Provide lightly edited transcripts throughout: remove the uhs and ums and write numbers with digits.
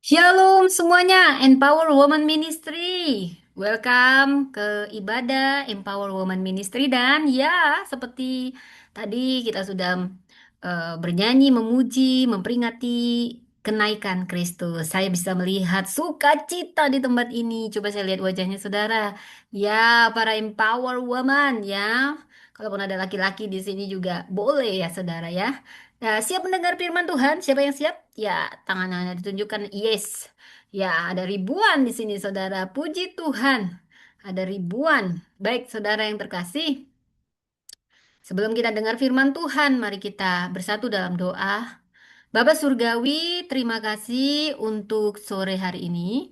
Shalom semuanya, Empower Woman Ministry. Welcome ke ibadah Empower Woman Ministry dan ya, seperti tadi kita sudah bernyanyi, memuji, memperingati kenaikan Kristus. Saya bisa melihat sukacita di tempat ini. Coba saya lihat wajahnya saudara. Ya, para Empower Woman ya. Kalaupun ada laki-laki di sini juga boleh ya saudara ya. Nah, siap mendengar firman Tuhan? Siapa yang siap? Ya, tangan-tangannya ditunjukkan. Yes. Ya, ada ribuan di sini, saudara. Puji Tuhan. Ada ribuan. Baik, saudara yang terkasih. Sebelum kita dengar firman Tuhan, mari kita bersatu dalam doa. Bapak Surgawi, terima kasih untuk sore hari ini.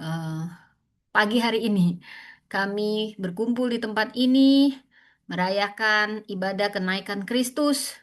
Eh, Pagi hari ini. Kami berkumpul di tempat ini, merayakan ibadah kenaikan Kristus.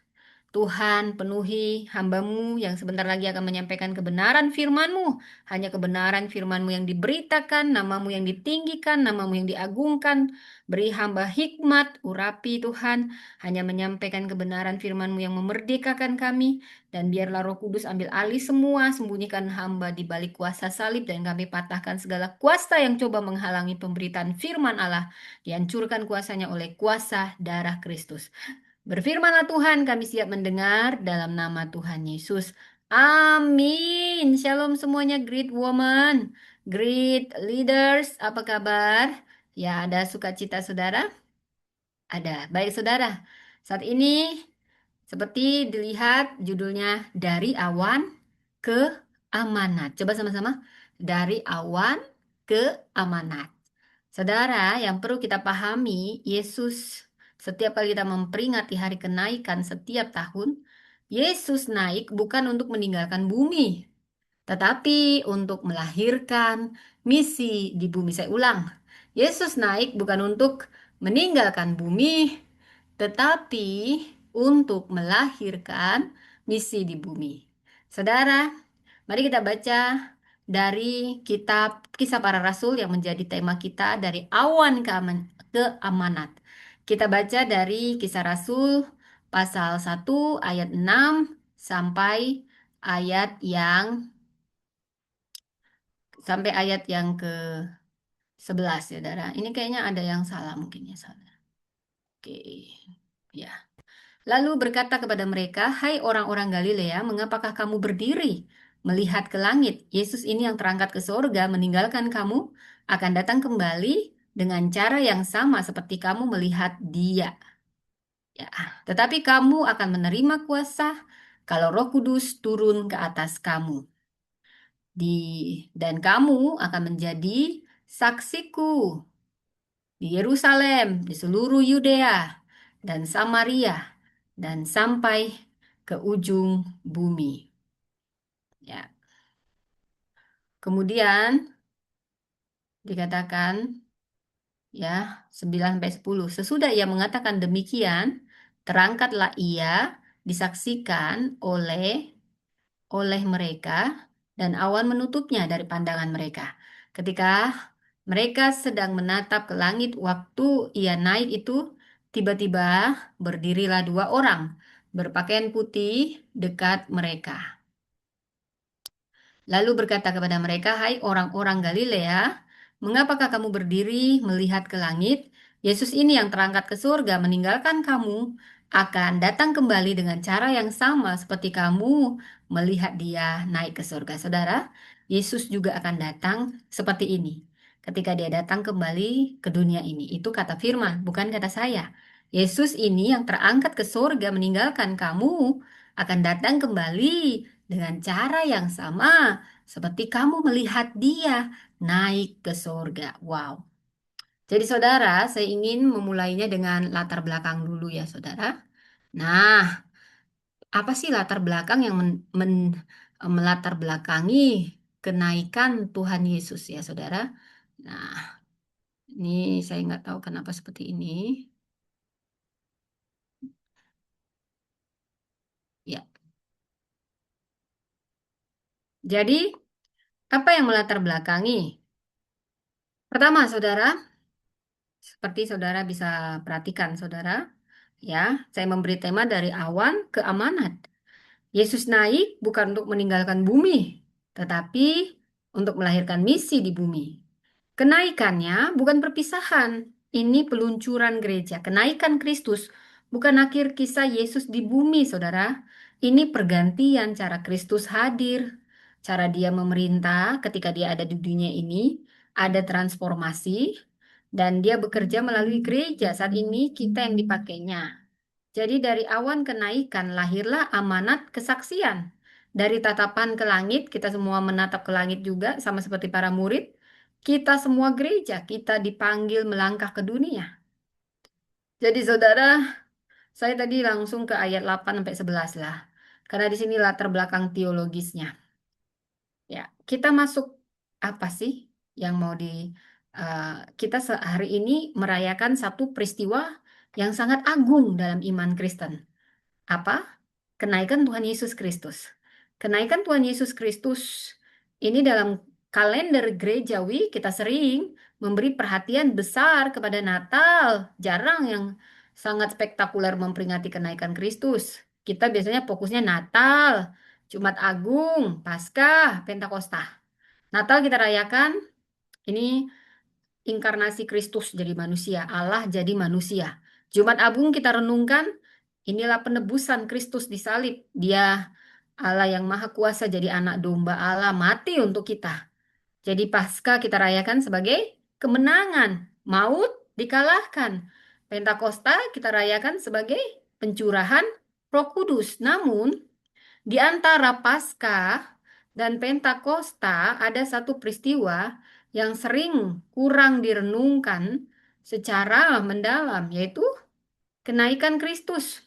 Tuhan, penuhi hamba-Mu yang sebentar lagi akan menyampaikan kebenaran firman-Mu. Hanya kebenaran firman-Mu yang diberitakan, nama-Mu yang ditinggikan, nama-Mu yang diagungkan. Beri hamba hikmat, urapi Tuhan. Hanya menyampaikan kebenaran firman-Mu yang memerdekakan kami. Dan biarlah Roh Kudus ambil alih semua, sembunyikan hamba di balik kuasa salib. Dan kami patahkan segala kuasa yang coba menghalangi pemberitaan firman Allah. Dihancurkan kuasanya oleh kuasa darah Kristus. Berfirmanlah Tuhan, kami siap mendengar dalam nama Tuhan Yesus. Amin. Shalom semuanya, great woman, great leaders. Apa kabar? Ya, ada sukacita saudara? Ada. Baik saudara. Saat ini seperti dilihat judulnya dari awan ke amanat. Coba sama-sama. Dari awan ke amanat. Saudara, yang perlu kita pahami, Yesus setiap kali kita memperingati hari kenaikan setiap tahun, Yesus naik bukan untuk meninggalkan bumi, tetapi untuk melahirkan misi di bumi. Saya ulang, Yesus naik bukan untuk meninggalkan bumi, tetapi untuk melahirkan misi di bumi. Saudara, mari kita baca dari kitab Kisah Para Rasul yang menjadi tema kita dari awan ke amanat. Kita baca dari Kisah Rasul pasal 1 ayat 6 sampai ayat yang ayat yang ke 11 ya, Saudara. Ini kayaknya ada yang salah mungkin ya, Saudara. Oke. Ya. Lalu berkata kepada mereka, "Hai orang-orang Galilea, mengapakah kamu berdiri melihat ke langit? Yesus ini yang terangkat ke sorga meninggalkan kamu, akan datang kembali dengan cara yang sama seperti kamu melihat dia. Ya, tetapi kamu akan menerima kuasa kalau Roh Kudus turun ke atas kamu. Dan kamu akan menjadi saksiku di Yerusalem, di seluruh Yudea dan Samaria, dan sampai ke ujung bumi." Ya. Kemudian dikatakan ya 9 sampai 10. Sesudah ia mengatakan demikian, terangkatlah ia disaksikan oleh mereka dan awan menutupnya dari pandangan mereka. Ketika mereka sedang menatap ke langit waktu ia naik itu, tiba-tiba berdirilah dua orang berpakaian putih dekat mereka. Lalu berkata kepada mereka, "Hai orang-orang Galilea, mengapakah kamu berdiri melihat ke langit? Yesus ini yang terangkat ke surga meninggalkan kamu, akan datang kembali dengan cara yang sama seperti kamu melihat dia naik ke surga." Saudara, Yesus juga akan datang seperti ini. Ketika dia datang kembali ke dunia ini, itu kata firman, bukan kata saya. Yesus ini yang terangkat ke surga meninggalkan kamu, akan datang kembali dengan cara yang sama seperti kamu melihat dia naik ke surga. Wow. Jadi saudara, saya ingin memulainya dengan latar belakang dulu ya saudara. Nah, apa sih latar belakang yang melatar belakangi kenaikan Tuhan Yesus ya saudara? Nah, ini saya nggak tahu kenapa seperti ini. Ya, jadi apa yang melatar belakangi? Pertama, saudara, seperti saudara bisa perhatikan, saudara, ya, saya memberi tema dari awan ke amanat. Yesus naik bukan untuk meninggalkan bumi, tetapi untuk melahirkan misi di bumi. Kenaikannya bukan perpisahan, ini peluncuran gereja. Kenaikan Kristus bukan akhir kisah Yesus di bumi, saudara. Ini pergantian cara Kristus hadir, cara dia memerintah ketika dia ada di dunia ini, ada transformasi, dan dia bekerja melalui gereja. Saat ini kita yang dipakainya. Jadi dari awan kenaikan lahirlah amanat kesaksian. Dari tatapan ke langit, kita semua menatap ke langit juga, sama seperti para murid. Kita semua gereja, kita dipanggil melangkah ke dunia. Jadi saudara, saya tadi langsung ke ayat 8 sampai 11 lah. Karena di sini latar belakang teologisnya. Ya, kita masuk apa sih yang mau eh, kita hari ini merayakan satu peristiwa yang sangat agung dalam iman Kristen. Apa? Kenaikan Tuhan Yesus Kristus. Kenaikan Tuhan Yesus Kristus ini dalam kalender gerejawi kita sering memberi perhatian besar kepada Natal. Jarang yang sangat spektakuler memperingati kenaikan Kristus. Kita biasanya fokusnya Natal, Jumat Agung, Paskah, Pentakosta. Natal kita rayakan ini inkarnasi Kristus jadi manusia, Allah jadi manusia. Jumat Agung kita renungkan, inilah penebusan Kristus disalib. Dia Allah yang Maha Kuasa jadi anak domba Allah mati untuk kita. Jadi Paskah kita rayakan sebagai kemenangan, maut dikalahkan. Pentakosta kita rayakan sebagai pencurahan Roh Kudus. Namun di antara Paskah dan Pentakosta ada satu peristiwa yang sering kurang direnungkan secara mendalam, yaitu kenaikan Kristus.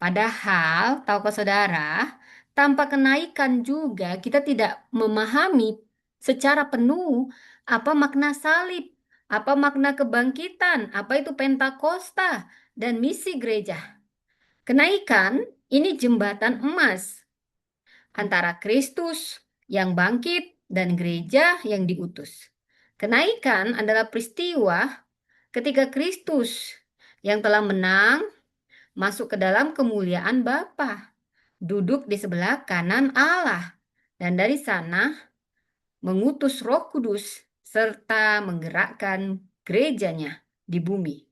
Padahal, tahukah saudara, tanpa kenaikan juga kita tidak memahami secara penuh apa makna salib, apa makna kebangkitan, apa itu Pentakosta, dan misi gereja. Kenaikan ini jembatan emas antara Kristus yang bangkit dan gereja yang diutus. Kenaikan adalah peristiwa ketika Kristus yang telah menang masuk ke dalam kemuliaan Bapa, duduk di sebelah kanan Allah, dan dari sana mengutus Roh Kudus serta menggerakkan gerejanya di bumi.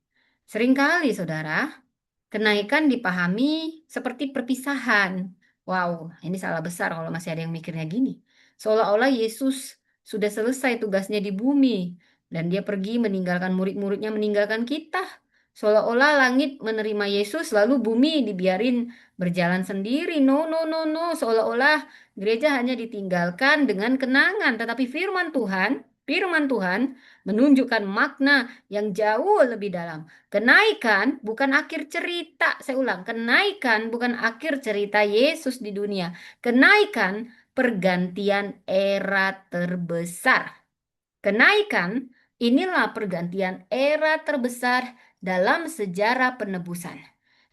Seringkali, saudara, kenaikan dipahami seperti perpisahan. Wow, ini salah besar kalau masih ada yang mikirnya gini. Seolah-olah Yesus sudah selesai tugasnya di bumi dan dia pergi meninggalkan murid-muridnya, meninggalkan kita. Seolah-olah langit menerima Yesus lalu bumi dibiarin berjalan sendiri. No, no, no, no. Seolah-olah gereja hanya ditinggalkan dengan kenangan. Tetapi firman Tuhan menunjukkan makna yang jauh lebih dalam. Kenaikan bukan akhir cerita, saya ulang, kenaikan bukan akhir cerita Yesus di dunia. Kenaikan pergantian era terbesar. Kenaikan inilah pergantian era terbesar dalam sejarah penebusan.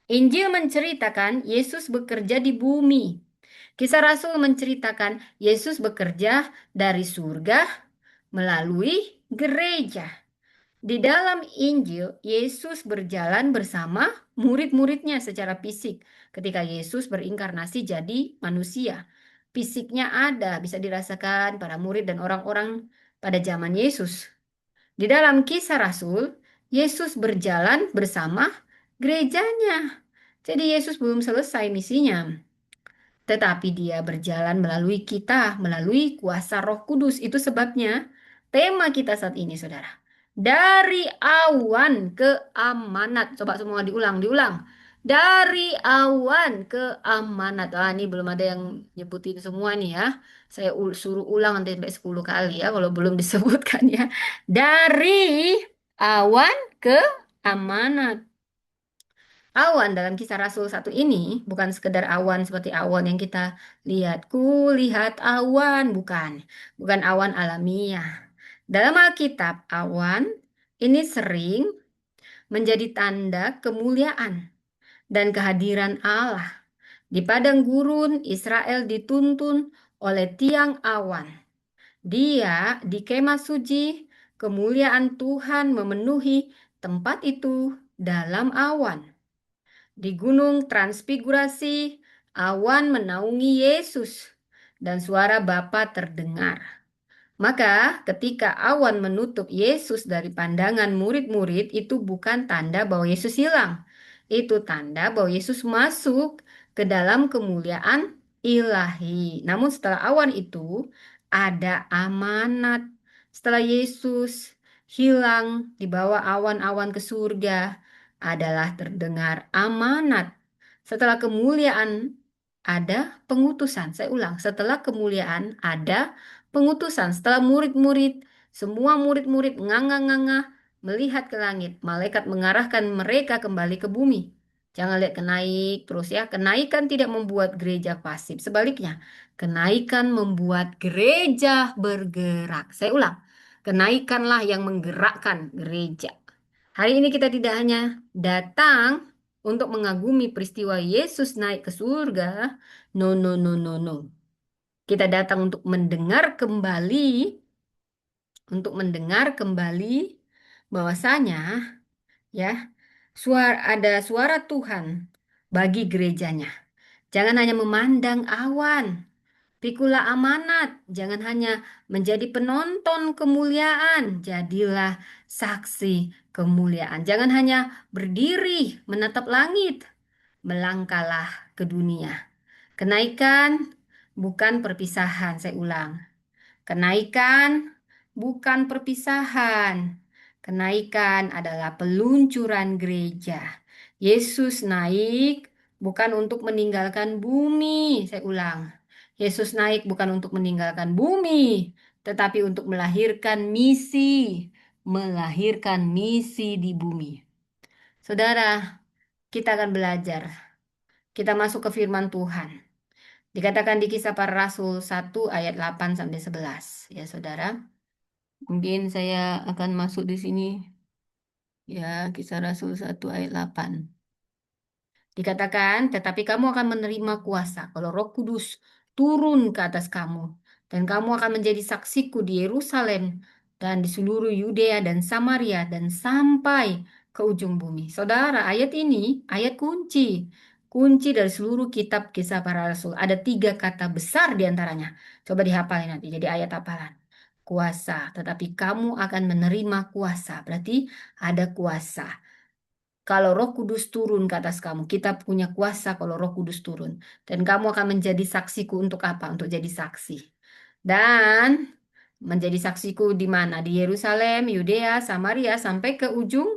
Injil menceritakan Yesus bekerja di bumi. Kisah Rasul menceritakan Yesus bekerja dari surga melalui gereja. Di dalam Injil, Yesus berjalan bersama murid-muridnya secara fisik. Ketika Yesus berinkarnasi jadi manusia, fisiknya ada, bisa dirasakan para murid dan orang-orang pada zaman Yesus. Di dalam Kisah Rasul, Yesus berjalan bersama gerejanya. Jadi Yesus belum selesai misinya. Tetapi dia berjalan melalui kita, melalui kuasa Roh Kudus. Itu sebabnya tema kita saat ini, saudara. Dari awan ke amanat. Coba semua diulang, diulang. Dari awan ke amanat. Ah, ini belum ada yang nyebutin semua nih ya. Saya suruh ulang nanti sampai 10 kali ya, kalau belum disebutkan ya. Dari awan ke amanat. Awan dalam Kisah Rasul satu ini bukan sekedar awan seperti awan yang kita lihat. Ku lihat awan, bukan. Bukan awan alamiah. Dalam Alkitab, awan ini sering menjadi tanda kemuliaan dan kehadiran Allah. Di padang gurun, Israel dituntun oleh tiang awan. Dia di kemah suci, kemuliaan Tuhan memenuhi tempat itu dalam awan. Di gunung transfigurasi, awan menaungi Yesus. dan suara Bapa terdengar. Maka ketika awan menutup Yesus dari pandangan murid-murid itu bukan tanda bahwa Yesus hilang. Itu tanda bahwa Yesus masuk ke dalam kemuliaan ilahi. Namun setelah awan itu ada amanat. Setelah Yesus hilang di bawah awan-awan ke surga adalah terdengar amanat. Setelah kemuliaan ada pengutusan. Saya ulang, setelah kemuliaan ada pengutusan. Setelah murid-murid, semua murid-murid nganga-nganga melihat ke langit. Malaikat mengarahkan mereka kembali ke bumi. Jangan lihat kenaik terus ya. Kenaikan tidak membuat gereja pasif. Sebaliknya, kenaikan membuat gereja bergerak. Saya ulang, kenaikanlah yang menggerakkan gereja. Hari ini kita tidak hanya datang untuk mengagumi peristiwa Yesus naik ke surga. No, no, no, no, no. Kita datang untuk mendengar kembali bahwasanya ya ada suara Tuhan bagi gerejanya. Jangan hanya memandang awan, pikulah amanat. Jangan hanya menjadi penonton kemuliaan, jadilah saksi kemuliaan. Jangan hanya berdiri menatap langit, melangkahlah ke dunia. Kenaikan bukan perpisahan, saya ulang. Kenaikan bukan perpisahan. Kenaikan adalah peluncuran gereja. Yesus naik bukan untuk meninggalkan bumi. Saya ulang. Yesus naik bukan untuk meninggalkan bumi, tetapi untuk melahirkan misi. Melahirkan misi di bumi. Saudara, kita akan belajar. Kita masuk ke firman Tuhan. Dikatakan di Kisah Para Rasul 1 ayat 8 sampai 11. Ya, Saudara. Mungkin saya akan masuk di sini. Ya, Kisah Rasul 1 ayat 8. Dikatakan, tetapi kamu akan menerima kuasa kalau Roh Kudus turun ke atas kamu. Dan kamu akan menjadi saksiku di Yerusalem dan di seluruh Yudea dan Samaria dan sampai ke ujung bumi. Saudara, ayat ini ayat kunci. Kunci dari seluruh kitab Kisah Para Rasul. Ada 3 kata besar di antaranya. Coba dihafalin nanti jadi ayat hafalan. Kuasa, tetapi kamu akan menerima kuasa. Berarti ada kuasa. Kalau Roh Kudus turun ke atas kamu, kita punya kuasa kalau Roh Kudus turun. Dan kamu akan menjadi saksiku untuk apa? Untuk jadi saksi. Dan menjadi saksiku di mana? Di Yerusalem, Yudea, Samaria, sampai ke ujung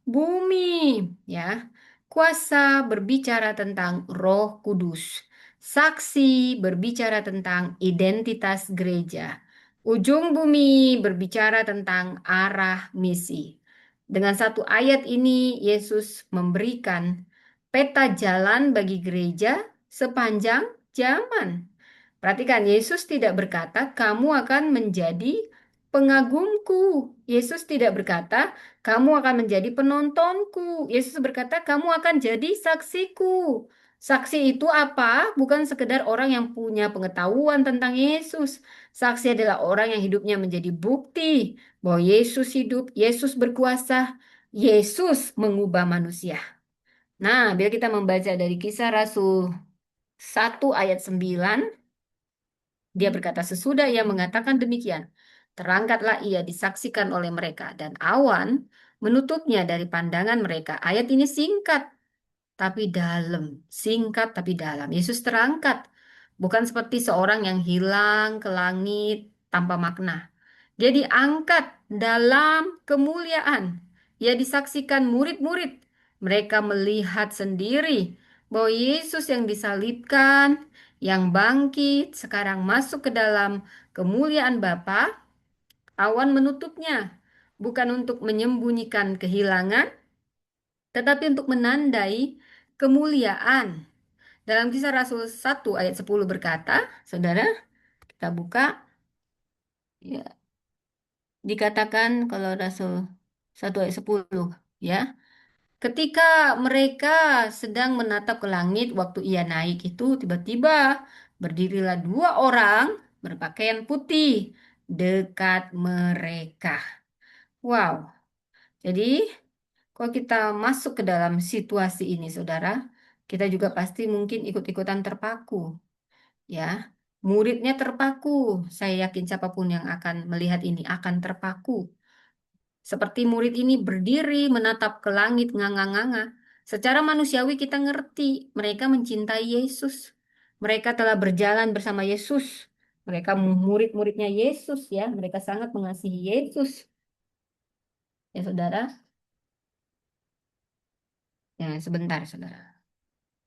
bumi. Ya, kuasa berbicara tentang Roh Kudus. Saksi berbicara tentang identitas gereja. Ujung bumi berbicara tentang arah misi. Dengan satu ayat ini, Yesus memberikan peta jalan bagi gereja sepanjang zaman. Perhatikan, Yesus tidak berkata, "Kamu akan menjadi pengagumku." Yesus tidak berkata, "Kamu akan menjadi penontonku." Yesus berkata, "Kamu akan jadi saksiku." Saksi itu apa? Bukan sekedar orang yang punya pengetahuan tentang Yesus. Saksi adalah orang yang hidupnya menjadi bukti bahwa Yesus hidup, Yesus berkuasa, Yesus mengubah manusia. Nah, bila kita membaca dari Kisah Rasul 1 ayat 9, dia berkata, sesudah ia mengatakan demikian, terangkatlah ia disaksikan oleh mereka, dan awan menutupnya dari pandangan mereka. Ayat ini singkat, tapi dalam. Singkat, tapi dalam. Yesus terangkat, bukan seperti seorang yang hilang ke langit tanpa makna. Dia diangkat dalam kemuliaan. Ia disaksikan murid-murid. Mereka melihat sendiri bahwa Yesus yang disalibkan, yang bangkit, sekarang masuk ke dalam kemuliaan Bapa. Awan menutupnya, bukan untuk menyembunyikan kehilangan, tetapi untuk menandai kemuliaan. Dalam Kisah Rasul 1 ayat 10 berkata, saudara, kita buka, ya, dikatakan kalau Rasul 1 ayat 10, ya. Ketika mereka sedang menatap ke langit waktu ia naik itu, tiba-tiba berdirilah 2 orang berpakaian putih dekat mereka. Wow. Jadi kalau kita masuk ke dalam situasi ini, saudara, kita juga pasti mungkin ikut-ikutan terpaku, ya. Muridnya terpaku. Saya yakin siapapun yang akan melihat ini akan terpaku. Seperti murid ini berdiri menatap ke langit nganga-nganga. Secara manusiawi kita ngerti mereka mencintai Yesus. Mereka telah berjalan bersama Yesus. Mereka murid-muridnya Yesus ya. Mereka sangat mengasihi Yesus. Ya saudara. Ya sebentar saudara.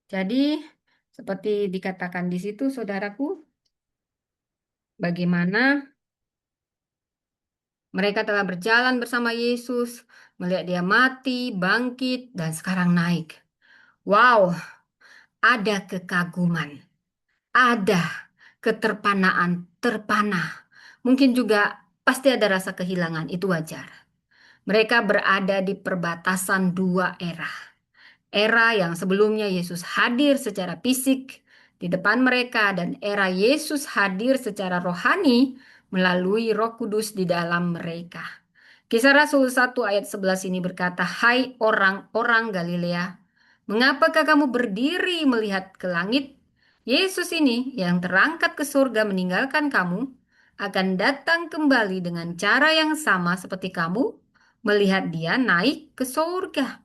Jadi seperti dikatakan di situ saudaraku. Bagaimana mereka telah berjalan bersama Yesus. Melihat dia mati, bangkit, dan sekarang naik. Wow, ada kekaguman. Ada keterpanaan, terpana. Mungkin juga pasti ada rasa kehilangan, itu wajar. Mereka berada di perbatasan dua era. Era yang sebelumnya Yesus hadir secara fisik di depan mereka dan era Yesus hadir secara rohani melalui Roh Kudus di dalam mereka. Kisah Rasul 1 ayat 11 ini berkata, "Hai orang-orang Galilea, mengapakah kamu berdiri melihat ke langit? Yesus ini yang terangkat ke surga meninggalkan kamu, akan datang kembali dengan cara yang sama seperti kamu melihat dia naik ke surga."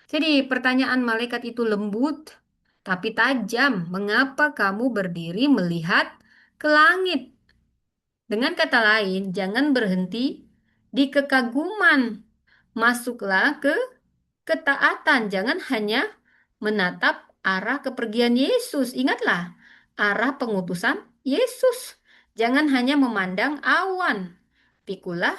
Jadi pertanyaan malaikat itu lembut tapi tajam. Mengapa kamu berdiri melihat ke langit? Dengan kata lain, jangan berhenti di kekaguman. Masuklah ke ketaatan. Jangan hanya menatap arah kepergian Yesus. Ingatlah, arah pengutusan Yesus. Jangan hanya memandang awan. Pikulah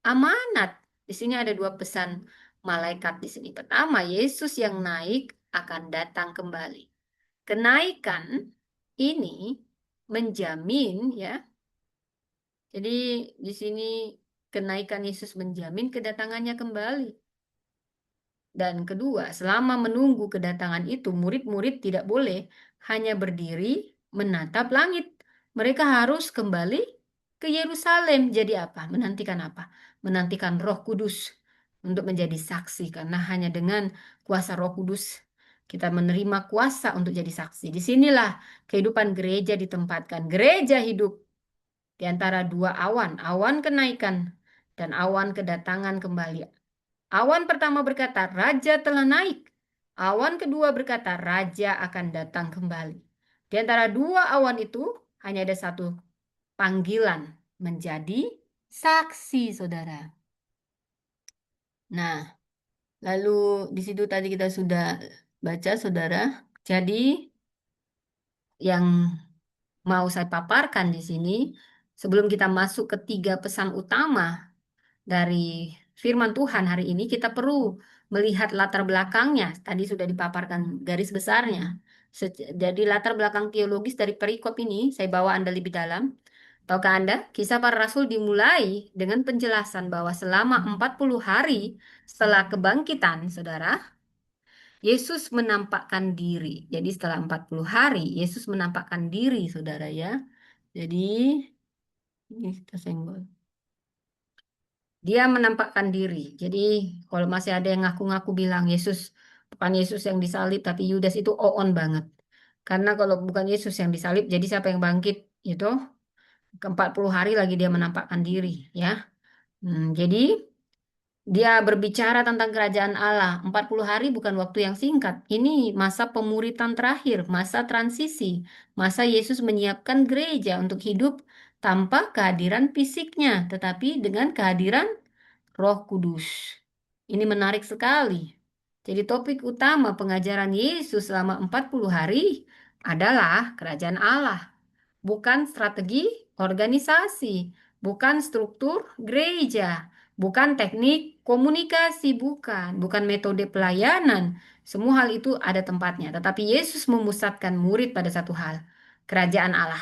amanat. Di sini ada dua pesan malaikat di sini. Pertama, Yesus yang naik akan datang kembali. Kenaikan ini menjamin ya. Jadi di sini kenaikan Yesus menjamin kedatangannya kembali. Dan kedua, selama menunggu kedatangan itu, murid-murid tidak boleh hanya berdiri menatap langit. Mereka harus kembali ke Yerusalem. Jadi apa? Menantikan apa? Menantikan Roh Kudus untuk menjadi saksi. Karena hanya dengan kuasa Roh Kudus kita menerima kuasa untuk jadi saksi. Disinilah kehidupan gereja ditempatkan. Gereja hidup di antara dua awan, awan kenaikan dan awan kedatangan kembali. Awan pertama berkata, "Raja telah naik." Awan kedua berkata, "Raja akan datang kembali." Di antara dua awan itu hanya ada satu panggilan menjadi saksi, saudara. Nah, lalu di situ tadi kita sudah baca, saudara. Jadi yang mau saya paparkan di sini, sebelum kita masuk ke tiga pesan utama dari firman Tuhan hari ini, kita perlu melihat latar belakangnya. Tadi sudah dipaparkan garis besarnya. Jadi latar belakang teologis dari perikop ini, saya bawa Anda lebih dalam. Tahukah Anda, kisah para rasul dimulai dengan penjelasan bahwa selama 40 hari setelah kebangkitan, saudara, Yesus menampakkan diri. Jadi setelah 40 hari, Yesus menampakkan diri, saudara ya. Jadi, ini kita senggol. Dia menampakkan diri. Jadi kalau masih ada yang ngaku-ngaku bilang Yesus bukan Yesus yang disalib tapi Yudas itu on banget. Karena kalau bukan Yesus yang disalib jadi siapa yang bangkit itu ke 40 hari lagi dia menampakkan diri ya. Jadi dia berbicara tentang kerajaan Allah. 40 hari bukan waktu yang singkat. Ini masa pemuritan terakhir, masa transisi, masa Yesus menyiapkan gereja untuk hidup tanpa kehadiran fisiknya, tetapi dengan kehadiran Roh Kudus. Ini menarik sekali. Jadi topik utama pengajaran Yesus selama 40 hari adalah kerajaan Allah. Bukan strategi organisasi, bukan struktur gereja, bukan teknik komunikasi, bukan metode pelayanan. Semua hal itu ada tempatnya, tetapi Yesus memusatkan murid pada satu hal, kerajaan Allah.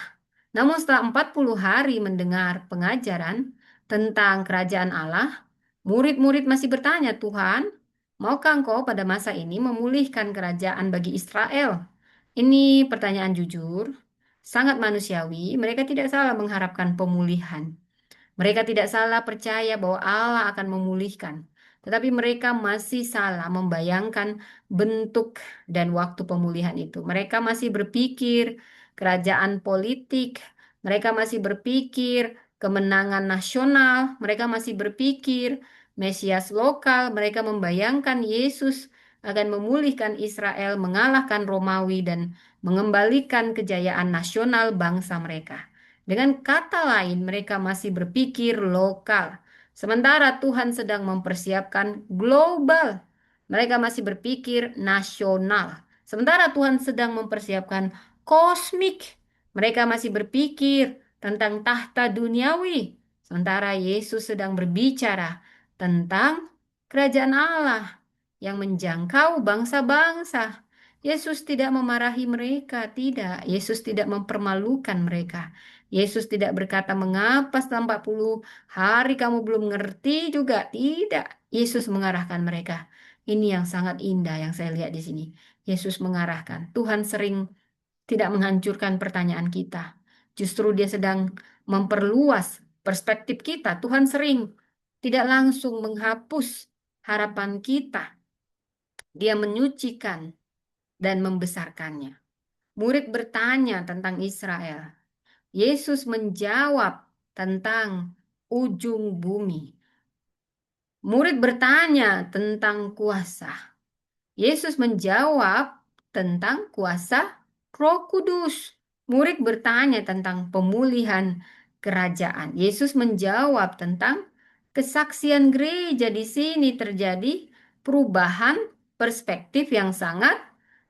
Namun setelah 40 hari mendengar pengajaran tentang kerajaan Allah, murid-murid masih bertanya, "Tuhan, maukah Engkau pada masa ini memulihkan kerajaan bagi Israel?" Ini pertanyaan jujur, sangat manusiawi. Mereka tidak salah mengharapkan pemulihan. Mereka tidak salah percaya bahwa Allah akan memulihkan. Tetapi mereka masih salah membayangkan bentuk dan waktu pemulihan itu. Mereka masih berpikir kerajaan politik. Mereka masih berpikir kemenangan nasional. Mereka masih berpikir Mesias lokal. Mereka membayangkan Yesus akan memulihkan Israel, mengalahkan Romawi, dan mengembalikan kejayaan nasional bangsa mereka. Dengan kata lain, mereka masih berpikir lokal. Sementara Tuhan sedang mempersiapkan global. Mereka masih berpikir nasional. Sementara Tuhan sedang mempersiapkan kosmik. Mereka masih berpikir tentang tahta duniawi. Sementara Yesus sedang berbicara tentang kerajaan Allah yang menjangkau bangsa-bangsa. Yesus tidak memarahi mereka, tidak. Yesus tidak mempermalukan mereka. Yesus tidak berkata, "Mengapa selama 40 hari kamu belum ngerti juga?" Tidak. Yesus mengarahkan mereka. Ini yang sangat indah yang saya lihat di sini. Yesus mengarahkan. Tuhan sering tidak menghancurkan pertanyaan kita. Justru dia sedang memperluas perspektif kita. Tuhan sering tidak langsung menghapus harapan kita. Dia menyucikan dan membesarkannya. Murid bertanya tentang Israel. Yesus menjawab tentang ujung bumi. Murid bertanya tentang kuasa. Yesus menjawab tentang kuasa Roh Kudus. Murid bertanya tentang pemulihan kerajaan. Yesus menjawab tentang kesaksian gereja. Di sini terjadi perubahan perspektif yang sangat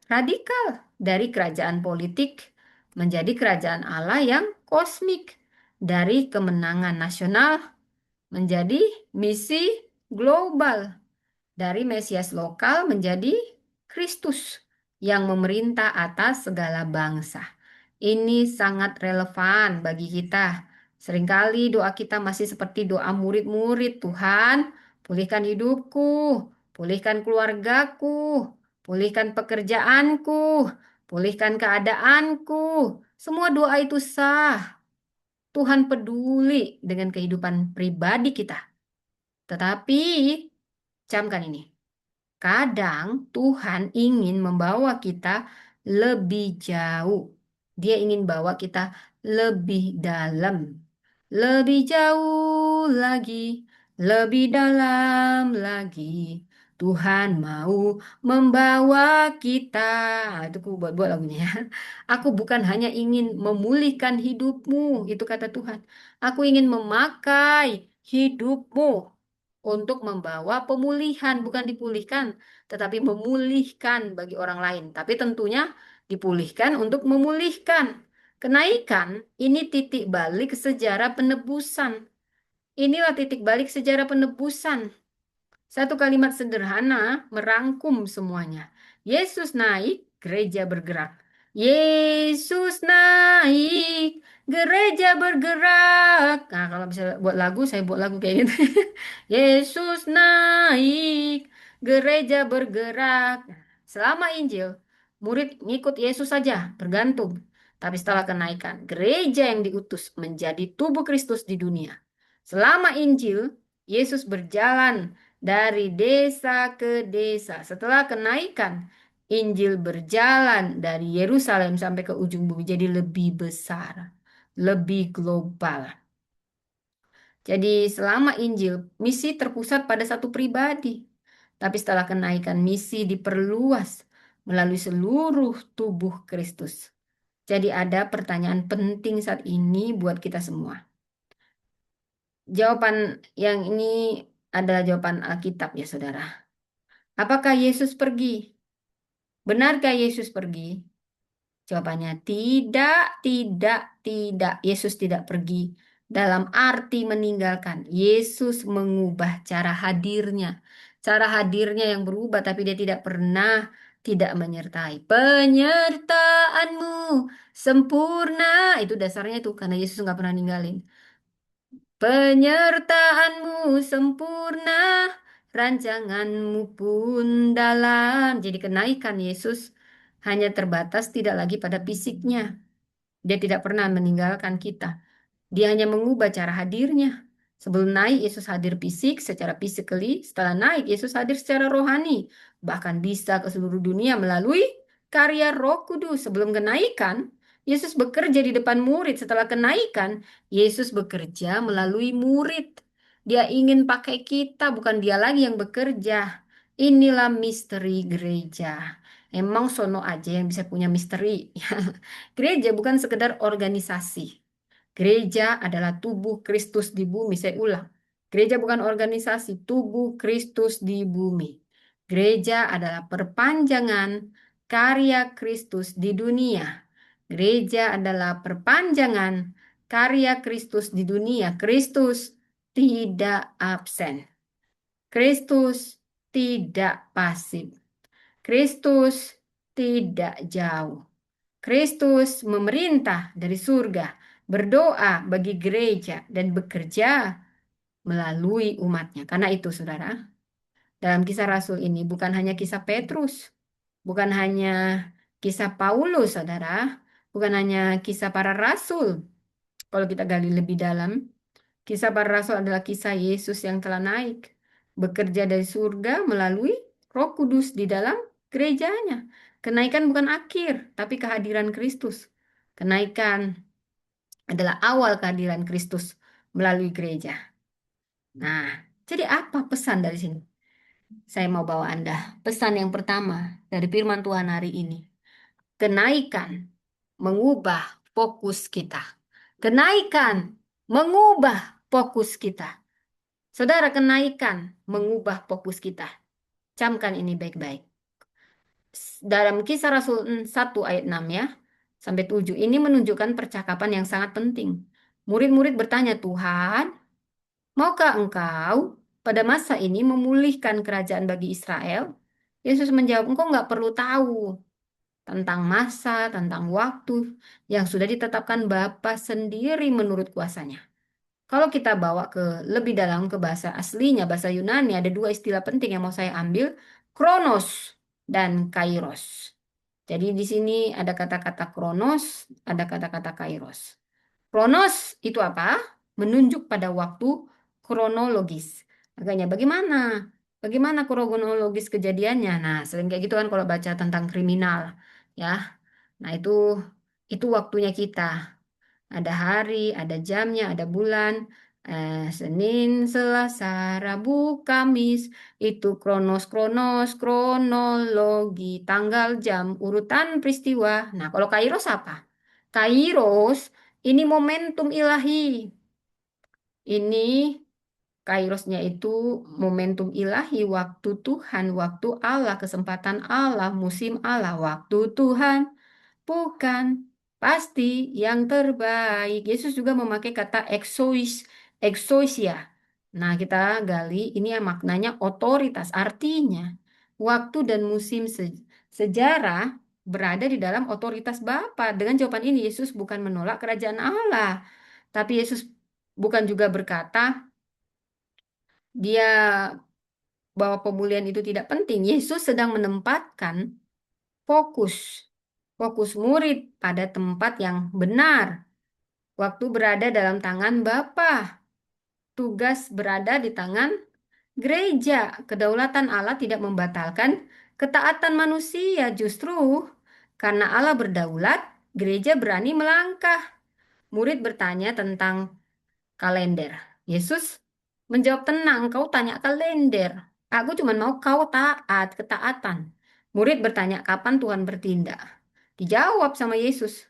radikal dari kerajaan politik menjadi kerajaan Allah yang kosmik, dari kemenangan nasional menjadi misi global, dari Mesias lokal menjadi Kristus yang memerintah atas segala bangsa. Ini sangat relevan bagi kita. Seringkali doa kita masih seperti doa murid-murid. Tuhan, pulihkan hidupku, pulihkan keluargaku, pulihkan pekerjaanku, pulihkan keadaanku. Semua doa itu sah. Tuhan peduli dengan kehidupan pribadi kita. Tetapi, camkan ini. Kadang Tuhan ingin membawa kita lebih jauh. Dia ingin bawa kita lebih dalam, lebih jauh lagi, lebih dalam lagi. Tuhan mau membawa kita. Itu aku buat-buat lagunya ya. Aku bukan hanya ingin memulihkan hidupmu, itu kata Tuhan. Aku ingin memakai hidupmu untuk membawa pemulihan, bukan dipulihkan, tetapi memulihkan bagi orang lain. Tapi tentunya dipulihkan untuk memulihkan. Kenaikan ini titik balik sejarah penebusan. Inilah titik balik sejarah penebusan. Satu kalimat sederhana merangkum semuanya. Yesus naik, gereja bergerak. Yesus naik, gereja bergerak. Nah, kalau bisa buat lagu, saya buat lagu kayak gitu. Yesus naik, gereja bergerak. Selama Injil, murid ngikut Yesus saja, bergantung. Tapi setelah kenaikan, gereja yang diutus menjadi tubuh Kristus di dunia. Selama Injil, Yesus berjalan dari desa ke desa. Setelah kenaikan, Injil berjalan dari Yerusalem sampai ke ujung bumi, jadi lebih besar, lebih global. Jadi selama Injil, misi terpusat pada satu pribadi. Tapi setelah kenaikan, misi diperluas melalui seluruh tubuh Kristus. Jadi ada pertanyaan penting saat ini buat kita semua. Jawaban yang ini adalah jawaban Alkitab ya saudara. Apakah Yesus pergi? Benarkah Yesus pergi? Jawabannya tidak, tidak, tidak. Yesus tidak pergi. Dalam arti meninggalkan. Yesus mengubah cara hadirnya. Cara hadirnya yang berubah tapi dia tidak pernah tidak menyertai. Penyertaanmu sempurna. Itu dasarnya itu karena Yesus nggak pernah ninggalin. Penyertaanmu sempurna, rancanganmu pun dalam. Jadi kenaikan Yesus hanya terbatas tidak lagi pada fisiknya. Dia tidak pernah meninggalkan kita. Dia hanya mengubah cara hadirnya. Sebelum naik Yesus hadir fisik secara physically, setelah naik Yesus hadir secara rohani. Bahkan bisa ke seluruh dunia melalui karya Roh Kudus. Sebelum kenaikan, Yesus bekerja di depan murid. Setelah kenaikan, Yesus bekerja melalui murid. Dia ingin pakai kita, bukan dia lagi yang bekerja. Inilah misteri gereja. Emang sono aja yang bisa punya misteri. Gereja bukan sekedar organisasi. Gereja adalah tubuh Kristus di bumi. Saya ulang. Gereja bukan organisasi, tubuh Kristus di bumi. Gereja adalah perpanjangan karya Kristus di dunia. Gereja adalah perpanjangan karya Kristus di dunia. Kristus tidak absen. Kristus tidak pasif. Kristus tidak jauh. Kristus memerintah dari surga, berdoa bagi gereja, dan bekerja melalui umatnya. Karena itu, saudara, dalam kisah Rasul ini bukan hanya kisah Petrus, bukan hanya kisah Paulus, saudara, bukan hanya kisah para rasul. Kalau kita gali lebih dalam, kisah para rasul adalah kisah Yesus yang telah naik, bekerja dari surga melalui Roh Kudus di dalam gerejanya. Kenaikan bukan akhir, tapi kehadiran Kristus. Kenaikan adalah awal kehadiran Kristus melalui gereja. Nah, jadi apa pesan dari sini? Saya mau bawa Anda. Pesan yang pertama dari firman Tuhan hari ini. Kenaikan mengubah fokus kita. Kenaikan mengubah fokus kita. Saudara, kenaikan mengubah fokus kita. Camkan ini baik-baik. Dalam kisah Rasul 1 ayat 6 ya, sampai 7. Ini menunjukkan percakapan yang sangat penting. Murid-murid bertanya, Tuhan, maukah engkau pada masa ini memulihkan kerajaan bagi Israel? Yesus menjawab, engkau nggak perlu tahu tentang masa, tentang waktu yang sudah ditetapkan Bapa sendiri menurut kuasanya. Kalau kita bawa ke lebih dalam ke bahasa aslinya, bahasa Yunani, ada dua istilah penting yang mau saya ambil, kronos dan kairos. Jadi di sini ada kata-kata kronos, ada kata-kata kairos. Kronos itu apa? Menunjuk pada waktu kronologis. Agaknya bagaimana? Bagaimana kronologis kejadiannya? Nah, sering kayak gitu kan kalau baca tentang kriminal, ya. Nah, itu waktunya kita. Ada hari, ada jamnya, ada bulan. Senin, Selasa, Rabu, Kamis. Itu kronos, kronologi, tanggal, jam, urutan peristiwa. Nah, kalau Kairos apa? Kairos ini momentum ilahi. Ini Kairosnya itu momentum ilahi, waktu Tuhan, waktu Allah, kesempatan Allah, musim Allah, waktu Tuhan. Bukan, pasti yang terbaik. Yesus juga memakai kata exousia. Nah, kita gali ini yang maknanya otoritas. Artinya, waktu dan musim sejarah berada di dalam otoritas Bapa. Dengan jawaban ini, Yesus bukan menolak kerajaan Allah. Tapi Yesus bukan juga berkata, dia bahwa pemulihan itu tidak penting. Yesus sedang menempatkan fokus. Fokus murid pada tempat yang benar. Waktu berada dalam tangan Bapa. Tugas berada di tangan gereja. Kedaulatan Allah tidak membatalkan ketaatan manusia. Justru karena Allah berdaulat, gereja berani melangkah. Murid bertanya tentang kalender. Yesus menjawab, tenang, kau tanya kalender. Aku cuma mau kau taat, ketaatan. Murid bertanya, kapan Tuhan bertindak? Dijawab sama Yesus.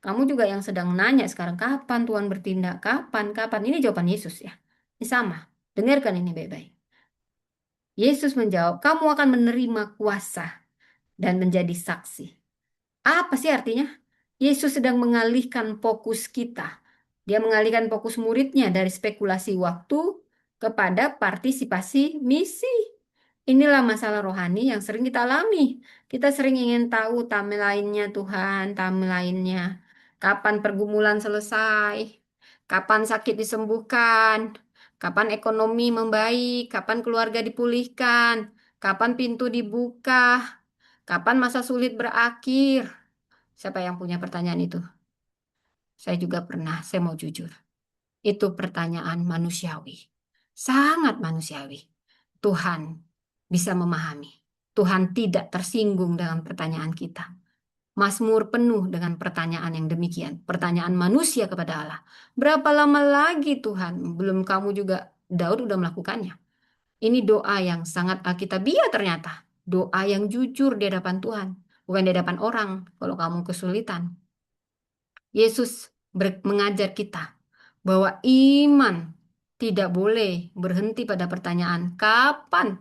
Kamu juga yang sedang nanya sekarang, kapan Tuhan bertindak? Kapan, kapan? Ini jawaban Yesus ya. Ini sama. Dengarkan ini baik-baik. Yesus menjawab, kamu akan menerima kuasa dan menjadi saksi. Apa sih artinya? Yesus sedang mengalihkan fokus kita. Dia mengalihkan fokus muridnya dari spekulasi waktu kepada partisipasi misi. Inilah masalah rohani yang sering kita alami. Kita sering ingin tahu timeline-nya Tuhan, timeline-nya. Kapan pergumulan selesai, kapan sakit disembuhkan, kapan ekonomi membaik, kapan keluarga dipulihkan, kapan pintu dibuka, kapan masa sulit berakhir. Siapa yang punya pertanyaan itu? Saya juga pernah, saya mau jujur. Itu pertanyaan manusiawi. Sangat manusiawi. Tuhan bisa memahami. Tuhan tidak tersinggung dengan pertanyaan kita. Mazmur penuh dengan pertanyaan yang demikian, pertanyaan manusia kepada Allah. Berapa lama lagi Tuhan? Belum kamu juga, Daud udah melakukannya. Ini doa yang sangat alkitabiah ternyata. Doa yang jujur di hadapan Tuhan, bukan di hadapan orang kalau kamu kesulitan. Yesus mengajar kita bahwa iman tidak boleh berhenti pada pertanyaan kapan.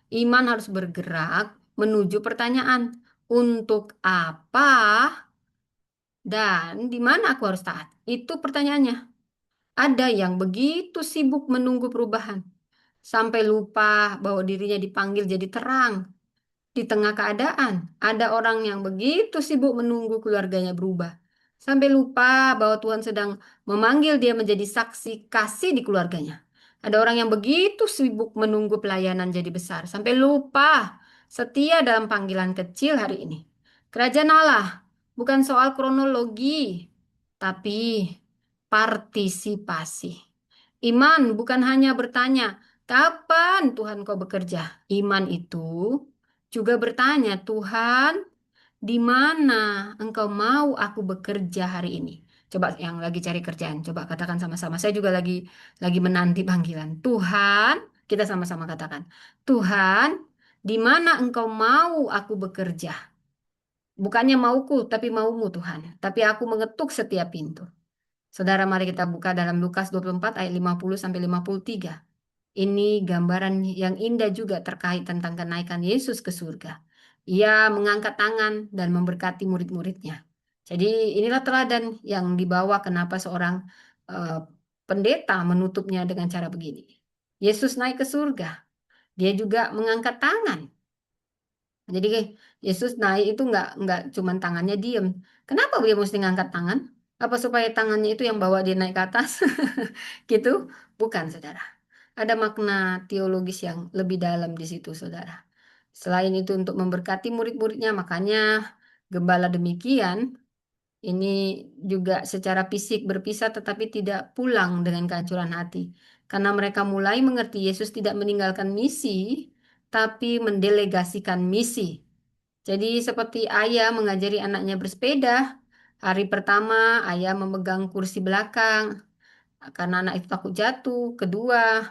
Iman harus bergerak menuju pertanyaan untuk apa dan di mana aku harus taat. Itu pertanyaannya. Ada yang begitu sibuk menunggu perubahan sampai lupa bahwa dirinya dipanggil jadi terang. Di tengah keadaan, ada orang yang begitu sibuk menunggu keluarganya berubah, sampai lupa bahwa Tuhan sedang memanggil dia menjadi saksi kasih di keluarganya. Ada orang yang begitu sibuk menunggu pelayanan jadi besar, sampai lupa setia dalam panggilan kecil hari ini. Kerajaan Allah bukan soal kronologi, tapi partisipasi. Iman bukan hanya bertanya, kapan Tuhan kau bekerja? Iman itu juga bertanya, Tuhan, di mana engkau mau aku bekerja hari ini? Coba yang lagi cari kerjaan, coba katakan sama-sama. Saya juga lagi menanti panggilan. Tuhan, kita sama-sama katakan, Tuhan, di mana engkau mau aku bekerja? Bukannya mauku, tapi maumu Tuhan. Tapi aku mengetuk setiap pintu. Saudara, mari kita buka dalam Lukas 24 ayat 50 sampai 53. Ini gambaran yang indah juga terkait tentang kenaikan Yesus ke surga. Ia mengangkat tangan dan memberkati murid-muridnya. Jadi inilah teladan yang dibawa kenapa seorang eh, pendeta menutupnya dengan cara begini. Yesus naik ke surga. Dia juga mengangkat tangan. Jadi Yesus naik itu nggak cuman tangannya diem. Kenapa dia mesti ngangkat tangan? Apa supaya tangannya itu yang bawa dia naik ke atas? Gitu? Bukan, saudara. Ada makna teologis yang lebih dalam di situ, saudara. Selain itu untuk memberkati murid-muridnya, makanya gembala demikian ini juga secara fisik berpisah tetapi tidak pulang dengan kehancuran hati. Karena mereka mulai mengerti Yesus tidak meninggalkan misi, tapi mendelegasikan misi. Jadi seperti ayah mengajari anaknya bersepeda, hari pertama ayah memegang kursi belakang karena anak itu takut jatuh. Kedua,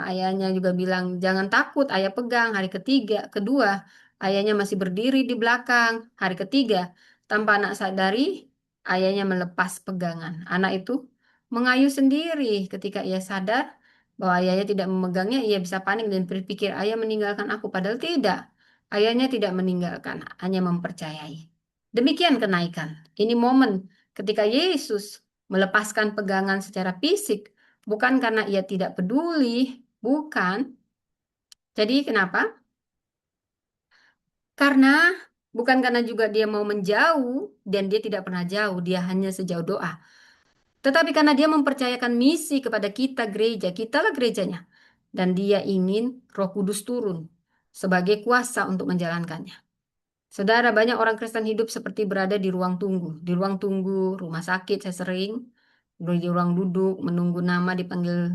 ayahnya juga bilang jangan takut, ayah pegang. Hari ketiga, kedua, ayahnya masih berdiri di belakang. Hari ketiga, tanpa anak sadari, ayahnya melepas pegangan. Anak itu mengayuh sendiri ketika ia sadar bahwa ayahnya tidak memegangnya, ia bisa panik dan berpikir ayah meninggalkan aku. Padahal tidak. Ayahnya tidak meninggalkan, hanya mempercayai. Demikian kenaikan. Ini momen ketika Yesus melepaskan pegangan secara fisik, bukan karena ia tidak peduli, bukan. Jadi kenapa? Karena bukan karena juga dia mau menjauh dan dia tidak pernah jauh, dia hanya sejauh doa. Tetapi karena dia mempercayakan misi kepada kita gereja, kitalah gerejanya. Dan dia ingin Roh Kudus turun sebagai kuasa untuk menjalankannya. Saudara, banyak orang Kristen hidup seperti berada di ruang tunggu. Di ruang tunggu rumah sakit saya sering, di ruang duduk, menunggu nama dipanggil,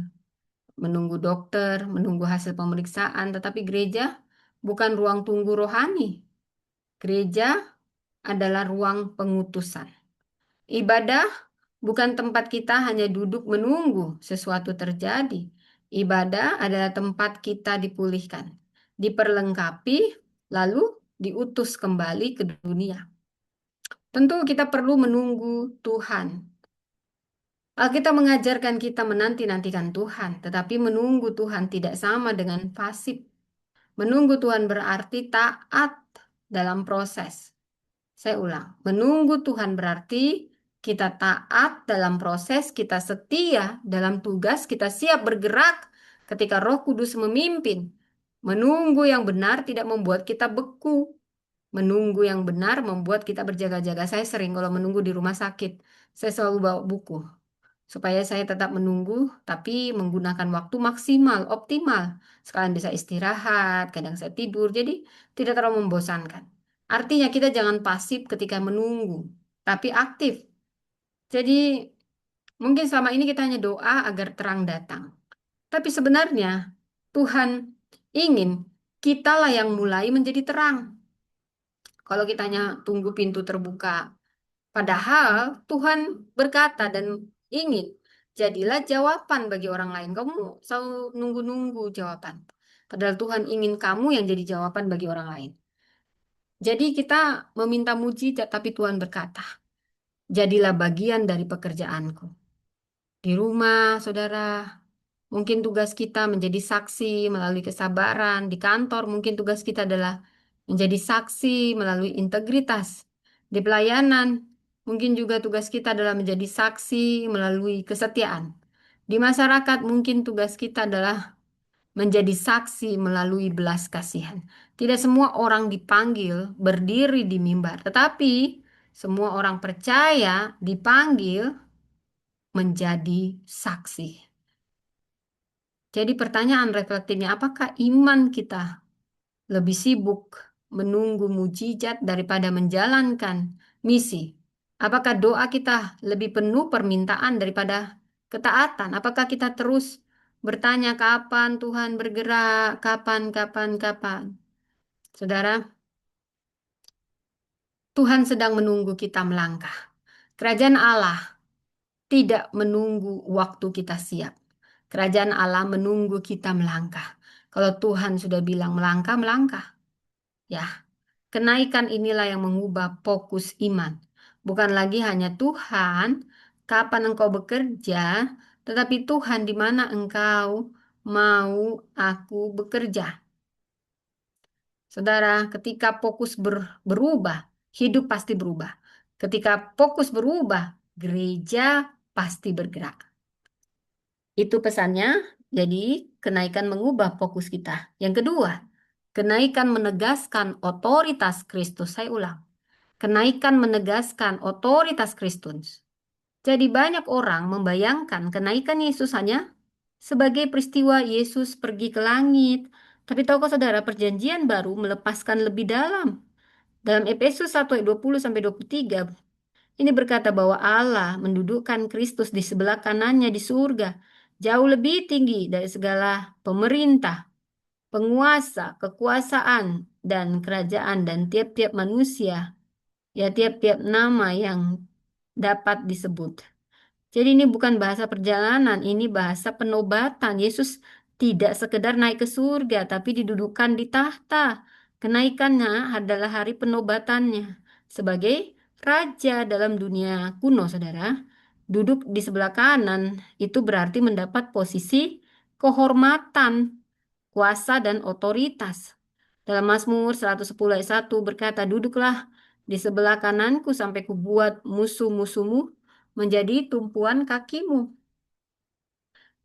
menunggu dokter, menunggu hasil pemeriksaan. Tetapi gereja bukan ruang tunggu rohani. Gereja adalah ruang pengutusan. Ibadah bukan tempat kita hanya duduk menunggu sesuatu terjadi. Ibadah adalah tempat kita dipulihkan, diperlengkapi, lalu diutus kembali ke dunia. Tentu kita perlu menunggu Tuhan. Alkitab mengajarkan kita menanti-nantikan Tuhan, tetapi menunggu Tuhan tidak sama dengan pasif. Menunggu Tuhan berarti taat dalam proses. Saya ulang, menunggu Tuhan berarti kita taat dalam proses, kita setia dalam tugas, kita siap bergerak ketika Roh Kudus memimpin. Menunggu yang benar tidak membuat kita beku. Menunggu yang benar membuat kita berjaga-jaga. Saya sering kalau menunggu di rumah sakit, saya selalu bawa buku supaya saya tetap menunggu, tapi menggunakan waktu maksimal, optimal. Sekalian bisa istirahat, kadang saya tidur, jadi tidak terlalu membosankan. Artinya kita jangan pasif ketika menunggu, tapi aktif. Jadi mungkin selama ini kita hanya doa agar terang datang. Tapi sebenarnya Tuhan ingin kitalah yang mulai menjadi terang. kalau kita hanya tunggu pintu terbuka. Padahal Tuhan berkata dan ingin, jadilah jawaban bagi orang lain. Kamu selalu nunggu-nunggu jawaban. Padahal Tuhan ingin kamu yang jadi jawaban bagi orang lain. Jadi kita meminta mujizat, tapi Tuhan berkata, jadilah bagian dari pekerjaanku. Di rumah, saudara, mungkin tugas kita menjadi saksi melalui kesabaran. Di kantor, mungkin tugas kita adalah menjadi saksi melalui integritas. Di pelayanan, mungkin juga tugas kita adalah menjadi saksi melalui kesetiaan. Di masyarakat, mungkin tugas kita adalah menjadi saksi melalui belas kasihan. Tidak semua orang dipanggil berdiri di mimbar, tetapi semua orang percaya dipanggil menjadi saksi. Jadi pertanyaan reflektifnya, apakah iman kita lebih sibuk menunggu mujizat daripada menjalankan misi? Apakah doa kita lebih penuh permintaan daripada ketaatan? Apakah kita terus bertanya kapan Tuhan bergerak, kapan, kapan, kapan? Saudara, Tuhan sedang menunggu kita melangkah. Kerajaan Allah tidak menunggu waktu kita siap. Kerajaan Allah menunggu kita melangkah. Kalau Tuhan sudah bilang melangkah, melangkah. Ya, kenaikan inilah yang mengubah fokus iman. Bukan lagi hanya Tuhan, kapan engkau bekerja, tetapi Tuhan di mana engkau mau aku bekerja. Saudara, ketika fokus berubah, hidup pasti berubah. Ketika fokus berubah, gereja pasti bergerak. Itu pesannya. Jadi, kenaikan mengubah fokus kita. Yang kedua, kenaikan menegaskan otoritas Kristus. Saya ulang. Kenaikan menegaskan otoritas Kristus. Jadi banyak orang membayangkan kenaikan Yesus hanya sebagai peristiwa Yesus pergi ke langit. Tapi tahukah saudara, perjanjian baru melepaskan lebih dalam. Dalam Efesus 1 ayat 20 sampai 23, ini berkata bahwa Allah mendudukkan Kristus di sebelah kanannya di surga, jauh lebih tinggi dari segala pemerintah, penguasa, kekuasaan, dan kerajaan, dan tiap-tiap manusia, ya tiap-tiap nama yang dapat disebut. Jadi ini bukan bahasa perjalanan, ini bahasa penobatan. Yesus tidak sekedar naik ke surga, tapi didudukkan di tahta. Kenaikannya adalah hari penobatannya. Sebagai raja dalam dunia kuno, saudara, duduk di sebelah kanan itu berarti mendapat posisi kehormatan, kuasa, dan otoritas. Dalam Mazmur 110 ayat 1 berkata, duduklah di sebelah kananku sampai kubuat musuh-musuhmu menjadi tumpuan kakimu.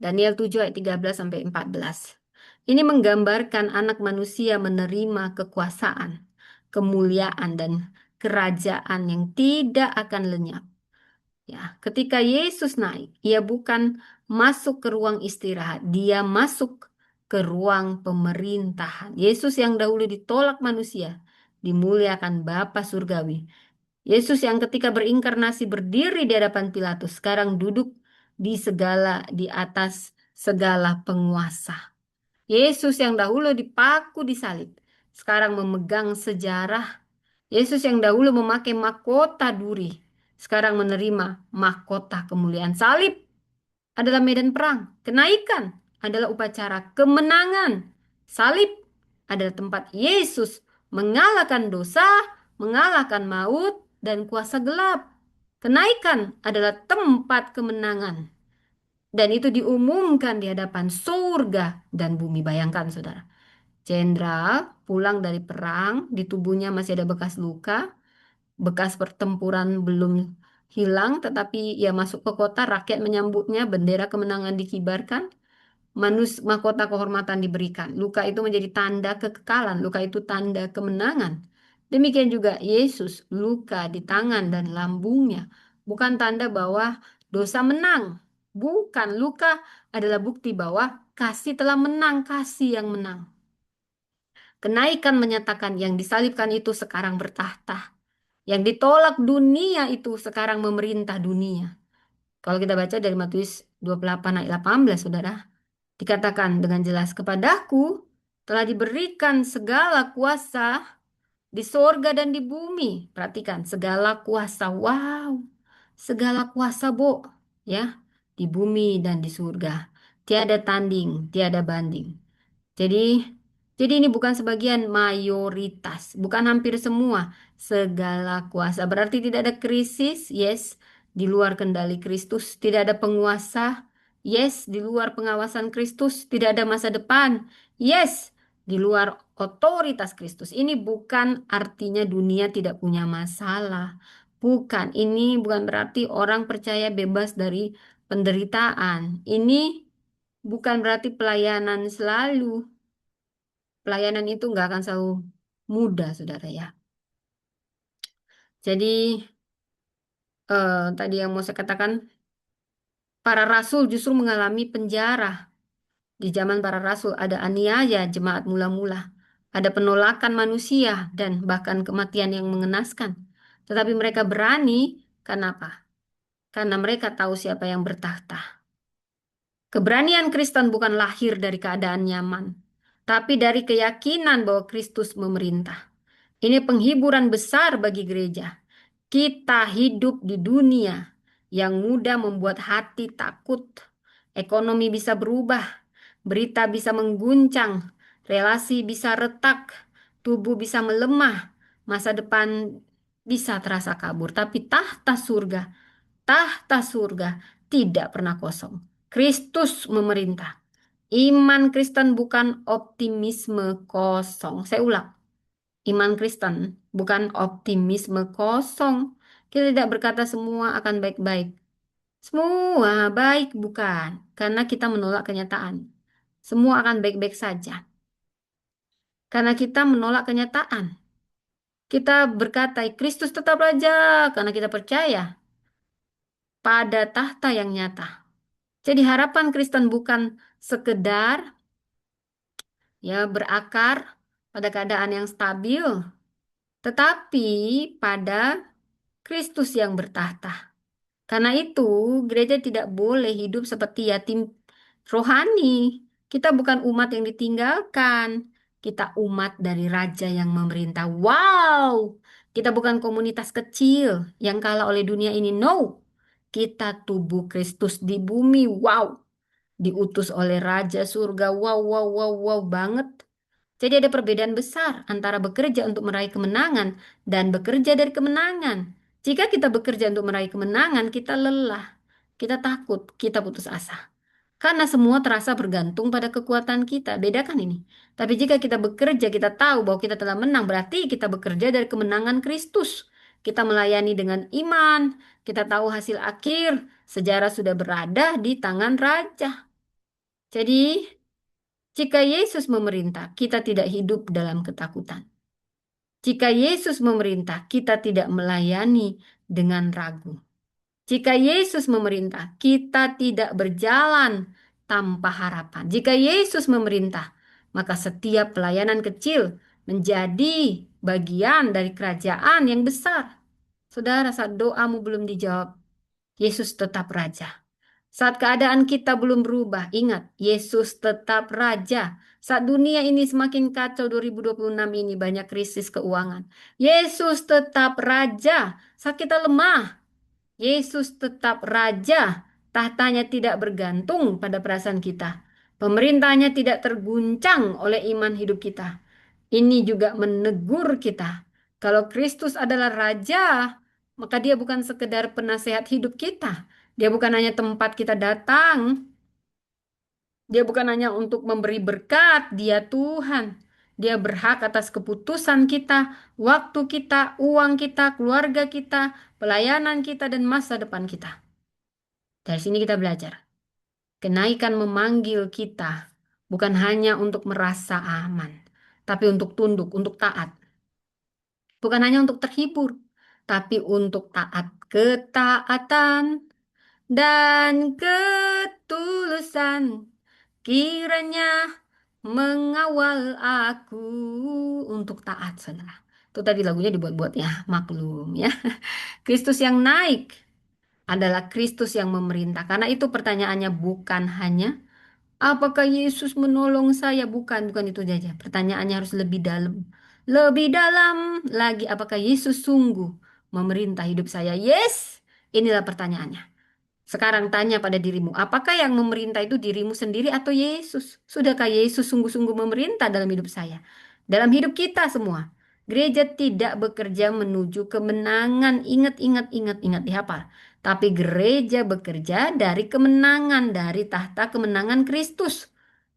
Daniel 7 ayat 13 sampai 14. Ini menggambarkan anak manusia menerima kekuasaan, kemuliaan, dan kerajaan yang tidak akan lenyap. Ya, ketika Yesus naik, ia bukan masuk ke ruang istirahat, dia masuk ke ruang pemerintahan. Yesus yang dahulu ditolak manusia, dimuliakan Bapa surgawi. Yesus yang ketika berinkarnasi berdiri di hadapan Pilatus, sekarang duduk di atas segala penguasa. Yesus yang dahulu dipaku di salib, sekarang memegang sejarah. Yesus yang dahulu memakai mahkota duri, sekarang menerima mahkota kemuliaan. Salib adalah medan perang. Kenaikan adalah upacara kemenangan. Salib adalah tempat Yesus mengalahkan dosa, mengalahkan maut, dan kuasa gelap. Kenaikan adalah tempat kemenangan. Dan itu diumumkan di hadapan surga dan bumi. Bayangkan, saudara. Jenderal pulang dari perang, di tubuhnya masih ada bekas luka, bekas pertempuran belum hilang, tetapi ia masuk ke kota, rakyat menyambutnya, bendera kemenangan dikibarkan, mahkota kehormatan diberikan. Luka itu menjadi tanda kekekalan, luka itu tanda kemenangan. Demikian juga Yesus, luka di tangan dan lambungnya, bukan tanda bahwa dosa menang. Bukan, luka adalah bukti bahwa kasih telah menang, kasih yang menang. Kenaikan menyatakan yang disalibkan itu sekarang bertahta. Yang ditolak dunia itu sekarang memerintah dunia. Kalau kita baca dari Matius 28 ayat 18, saudara, dikatakan dengan jelas, kepadaku telah diberikan segala kuasa di sorga dan di bumi. Perhatikan, segala kuasa. Wow, segala kuasa, Bu, ya, di bumi dan di surga. Tiada tanding, tiada banding. Jadi, jadi ini bukan sebagian, mayoritas, bukan hampir semua, segala kuasa. Berarti tidak ada krisis, yes, di luar kendali Kristus. Tidak ada penguasa, yes, di luar pengawasan Kristus. Tidak ada masa depan, yes, di luar otoritas Kristus. Ini bukan artinya dunia tidak punya masalah. Bukan, ini bukan berarti orang percaya bebas dari penderitaan. Ini bukan berarti pelayanan selalu. Pelayanan itu nggak akan selalu mudah, saudara ya. Jadi tadi yang mau saya katakan, para rasul justru mengalami penjara. Di zaman para rasul ada aniaya jemaat mula-mula, ada penolakan manusia dan bahkan kematian yang mengenaskan. Tetapi mereka berani, kenapa? Karena mereka tahu siapa yang bertahta. Keberanian Kristen bukan lahir dari keadaan nyaman, tapi dari keyakinan bahwa Kristus memerintah. Ini penghiburan besar bagi gereja. Kita hidup di dunia yang mudah membuat hati takut. Ekonomi bisa berubah, berita bisa mengguncang, relasi bisa retak, tubuh bisa melemah, masa depan bisa terasa kabur. Tapi tahta surga tidak pernah kosong. Kristus memerintah. Iman Kristen bukan optimisme kosong. Saya ulang. Iman Kristen bukan optimisme kosong. Kita tidak berkata semua akan baik-baik. Semua baik bukan, karena kita menolak kenyataan. Semua akan baik-baik saja. Karena kita menolak kenyataan. Kita berkata Kristus tetap raja karena kita percaya pada tahta yang nyata. Jadi harapan Kristen bukan sekedar ya berakar pada keadaan yang stabil, tetapi pada Kristus yang bertahta. Karena itu, gereja tidak boleh hidup seperti yatim rohani. Kita bukan umat yang ditinggalkan. Kita umat dari raja yang memerintah. Wow! Kita bukan komunitas kecil yang kalah oleh dunia ini. No! Kita tubuh Kristus di bumi. Wow! Diutus oleh Raja Surga. Wow, wow, wow, wow banget. Jadi ada perbedaan besar antara bekerja untuk meraih kemenangan dan bekerja dari kemenangan. Jika kita bekerja untuk meraih kemenangan, kita lelah, kita takut, kita putus asa. Karena semua terasa bergantung pada kekuatan kita. Bedakan ini. Tapi jika kita bekerja, kita tahu bahwa kita telah menang, berarti kita bekerja dari kemenangan Kristus. Kita melayani dengan iman, kita tahu hasil akhir, sejarah sudah berada di tangan Raja. Jadi, jika Yesus memerintah, kita tidak hidup dalam ketakutan. Jika Yesus memerintah, kita tidak melayani dengan ragu. Jika Yesus memerintah, kita tidak berjalan tanpa harapan. Jika Yesus memerintah, maka setiap pelayanan kecil menjadi bagian dari kerajaan yang besar. Saudara, saat doamu belum dijawab, Yesus tetap raja. Saat keadaan kita belum berubah, ingat, Yesus tetap raja. Saat dunia ini semakin kacau 2026 ini banyak krisis keuangan. Yesus tetap raja. Saat kita lemah, Yesus tetap raja. Tahtanya tidak bergantung pada perasaan kita. Pemerintahnya tidak terguncang oleh iman hidup kita. Ini juga menegur kita. Kalau Kristus adalah raja, maka dia bukan sekedar penasehat hidup kita. Dia bukan hanya tempat kita datang. Dia bukan hanya untuk memberi berkat. Dia Tuhan. Dia berhak atas keputusan kita, waktu kita, uang kita, keluarga kita, pelayanan kita, dan masa depan kita. Dari sini kita belajar. Kenaikan memanggil kita bukan hanya untuk merasa aman, tapi untuk tunduk, untuk taat. Bukan hanya untuk terhibur, tapi untuk taat. Ketaatan dan ketulusan kiranya mengawal aku untuk taat, saudara. Itu tadi lagunya dibuat-buat ya, maklum ya. Kristus yang naik adalah Kristus yang memerintah. Karena itu pertanyaannya bukan hanya apakah Yesus menolong saya? Bukan, bukan itu saja. Pertanyaannya harus lebih dalam. Lebih dalam lagi, apakah Yesus sungguh memerintah hidup saya? Yes, inilah pertanyaannya. Sekarang tanya pada dirimu, apakah yang memerintah itu dirimu sendiri atau Yesus? Sudahkah Yesus sungguh-sungguh memerintah dalam hidup saya? Dalam hidup kita semua. Gereja tidak bekerja menuju kemenangan. Ingat, ingat, ingat, ingat, dihafal. Tapi gereja bekerja dari kemenangan, dari tahta kemenangan Kristus.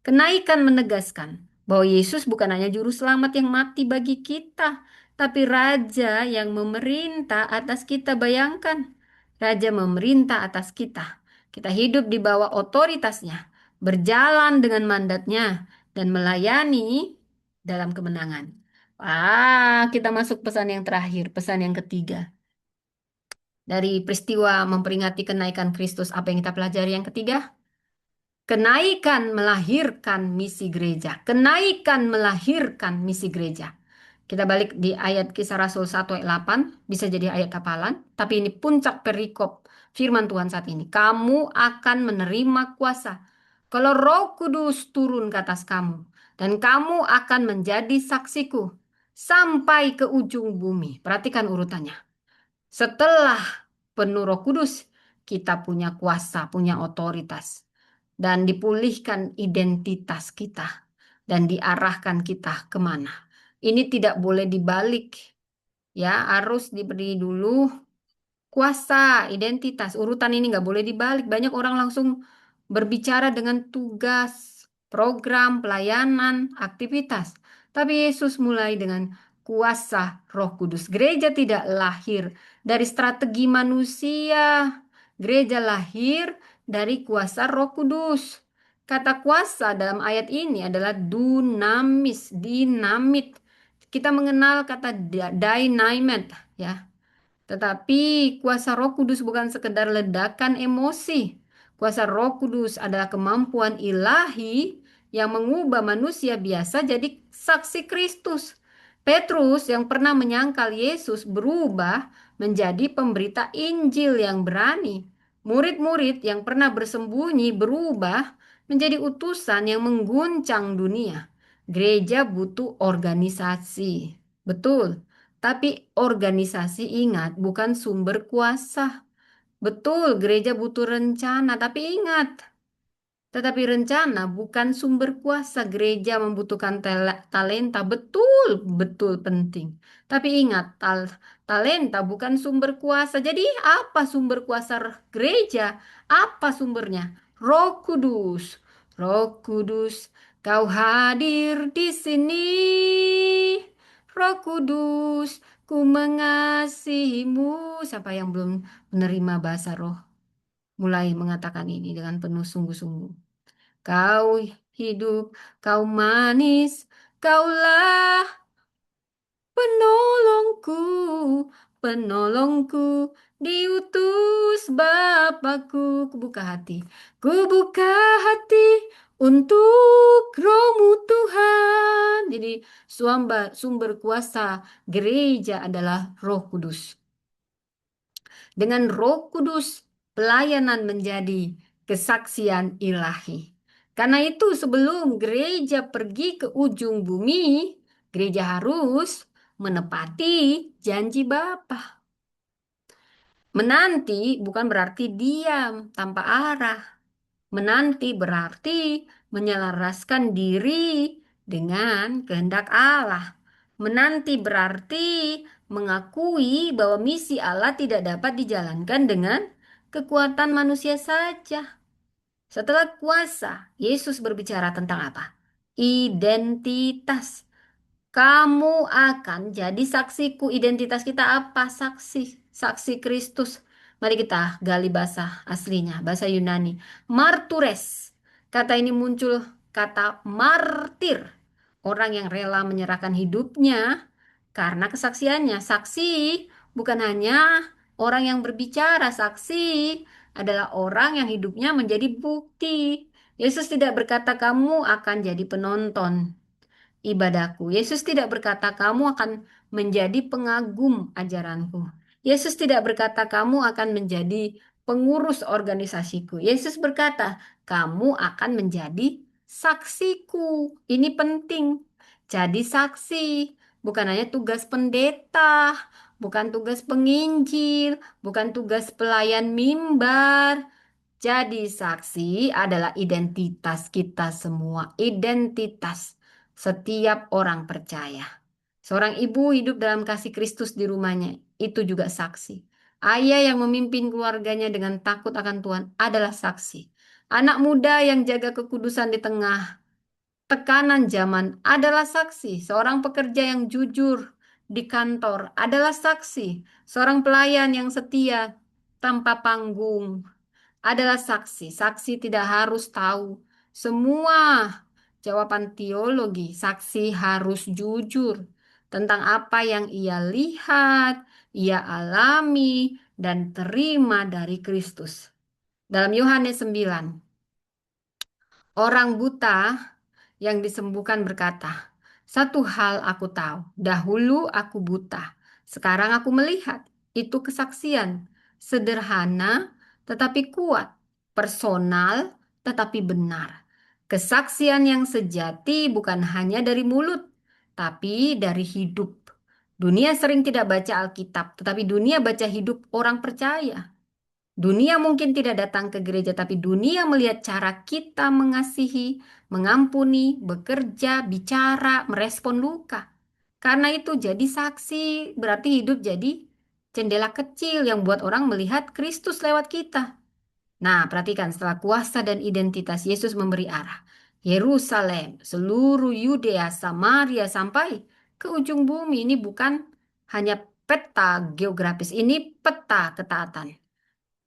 Kenaikan menegaskan bahwa Yesus bukan hanya juru selamat yang mati bagi kita, tapi Raja yang memerintah atas kita. Bayangkan. Raja memerintah atas kita. Kita hidup di bawah otoritasnya, berjalan dengan mandatnya, dan melayani dalam kemenangan. Kita masuk pesan yang terakhir, pesan yang ketiga. Dari peristiwa memperingati kenaikan Kristus, apa yang kita pelajari yang ketiga? Kenaikan melahirkan misi gereja. Kenaikan melahirkan misi gereja. Kita balik di ayat Kisah Rasul 1 ayat 8, bisa jadi ayat hafalan, tapi ini puncak perikop firman Tuhan saat ini. Kamu akan menerima kuasa kalau Roh Kudus turun ke atas kamu, dan kamu akan menjadi saksiku sampai ke ujung bumi. Perhatikan urutannya. Setelah penuh Roh Kudus, kita punya kuasa, punya otoritas, dan dipulihkan identitas kita, dan diarahkan kita kemana. Ini tidak boleh dibalik, ya, harus diberi dulu kuasa, identitas, urutan ini nggak boleh dibalik. Banyak orang langsung berbicara dengan tugas, program, pelayanan, aktivitas. Tapi Yesus mulai dengan kuasa Roh Kudus. Gereja tidak lahir dari strategi manusia. Gereja lahir dari kuasa Roh Kudus. Kata kuasa dalam ayat ini adalah dunamis, dinamit. Kita mengenal kata dynamite, ya. Tetapi kuasa Roh Kudus bukan sekedar ledakan emosi. Kuasa Roh Kudus adalah kemampuan ilahi yang mengubah manusia biasa jadi saksi Kristus. Petrus yang pernah menyangkal Yesus berubah menjadi pemberita Injil yang berani. Murid-murid yang pernah bersembunyi berubah menjadi utusan yang mengguncang dunia. Gereja butuh organisasi. Betul. Tapi organisasi, ingat, bukan sumber kuasa. Betul, gereja butuh rencana, tapi ingat, tetapi rencana bukan sumber kuasa. Gereja membutuhkan talenta, betul, betul penting. Tapi ingat, talenta bukan sumber kuasa. Jadi apa sumber kuasa gereja? Apa sumbernya? Roh Kudus. Roh Kudus, kau hadir di sini. Roh Kudus, ku mengasihimu. Siapa yang belum menerima bahasa roh? Mulai mengatakan ini dengan penuh sungguh-sungguh. Kau hidup, kau manis, kaulah penolongku, penolongku, diutus Bapakku. Kubuka hati, kubuka hati untuk Roh-Mu Tuhan. Jadi sumber kuasa gereja adalah Roh Kudus. Dengan Roh Kudus, pelayanan menjadi kesaksian ilahi. Karena itu, sebelum gereja pergi ke ujung bumi, gereja harus menepati janji Bapa. Menanti bukan berarti diam tanpa arah. Menanti berarti menyelaraskan diri dengan kehendak Allah. Menanti berarti mengakui bahwa misi Allah tidak dapat dijalankan dengan kekuatan manusia saja. Setelah kuasa, Yesus berbicara tentang apa? Identitas. Kamu akan jadi saksiku. Identitas kita apa? Saksi. Saksi Kristus. Mari kita gali bahasa aslinya, bahasa Yunani. Martures. Kata ini muncul kata martir. Orang yang rela menyerahkan hidupnya karena kesaksiannya. Saksi bukan hanya orang yang berbicara. Saksi adalah orang yang hidupnya menjadi bukti. Yesus tidak berkata kamu akan jadi penonton ibadahku. Yesus tidak berkata kamu akan menjadi pengagum ajaranku. Yesus tidak berkata kamu akan menjadi pengurus organisasiku. Yesus berkata kamu akan menjadi saksiku. Ini penting. Jadi saksi bukan hanya tugas pendeta, bukan tugas penginjil, bukan tugas pelayan mimbar. Jadi saksi adalah identitas kita semua, identitas setiap orang percaya. Seorang ibu hidup dalam kasih Kristus di rumahnya, itu juga saksi. Ayah yang memimpin keluarganya dengan takut akan Tuhan adalah saksi. Anak muda yang jaga kekudusan di tengah tekanan zaman adalah saksi. Seorang pekerja yang jujur di kantor adalah saksi. Seorang pelayan yang setia tanpa panggung adalah saksi. Saksi tidak harus tahu semua jawaban teologi. Saksi harus jujur tentang apa yang ia lihat, ia alami, dan terima dari Kristus. Dalam Yohanes 9, orang buta yang disembuhkan berkata, "Satu hal aku tahu, dahulu aku buta, sekarang aku melihat." Itu kesaksian, sederhana tetapi kuat, personal tetapi benar. Kesaksian yang sejati bukan hanya dari mulut, tapi dari hidup. Dunia sering tidak baca Alkitab, tetapi dunia baca hidup orang percaya. Dunia mungkin tidak datang ke gereja, tapi dunia melihat cara kita mengasihi, mengampuni, bekerja, bicara, merespon luka. Karena itu jadi saksi, berarti hidup jadi jendela kecil yang buat orang melihat Kristus lewat kita. Nah, perhatikan setelah kuasa dan identitas Yesus memberi arah. Yerusalem, seluruh Yudea, Samaria sampai ke ujung bumi. Ini bukan hanya peta geografis, ini peta ketaatan.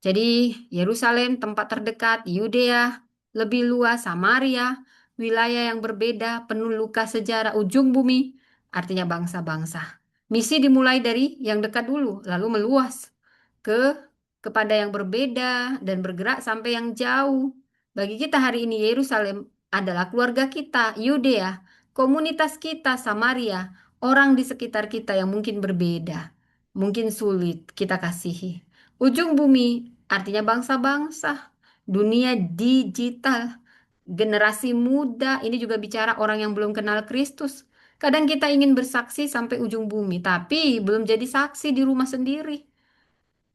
Jadi Yerusalem tempat terdekat, Yudea lebih luas, Samaria wilayah yang berbeda, penuh luka sejarah, ujung bumi artinya bangsa-bangsa. Misi dimulai dari yang dekat dulu, lalu meluas ke kepada yang berbeda dan bergerak sampai yang jauh. Bagi kita hari ini Yerusalem adalah keluarga kita, Yudea, komunitas kita, Samaria, orang di sekitar kita yang mungkin berbeda, mungkin sulit kita kasihi. Ujung bumi artinya bangsa-bangsa, dunia digital, generasi muda, ini juga bicara orang yang belum kenal Kristus. Kadang kita ingin bersaksi sampai ujung bumi, tapi belum jadi saksi di rumah sendiri.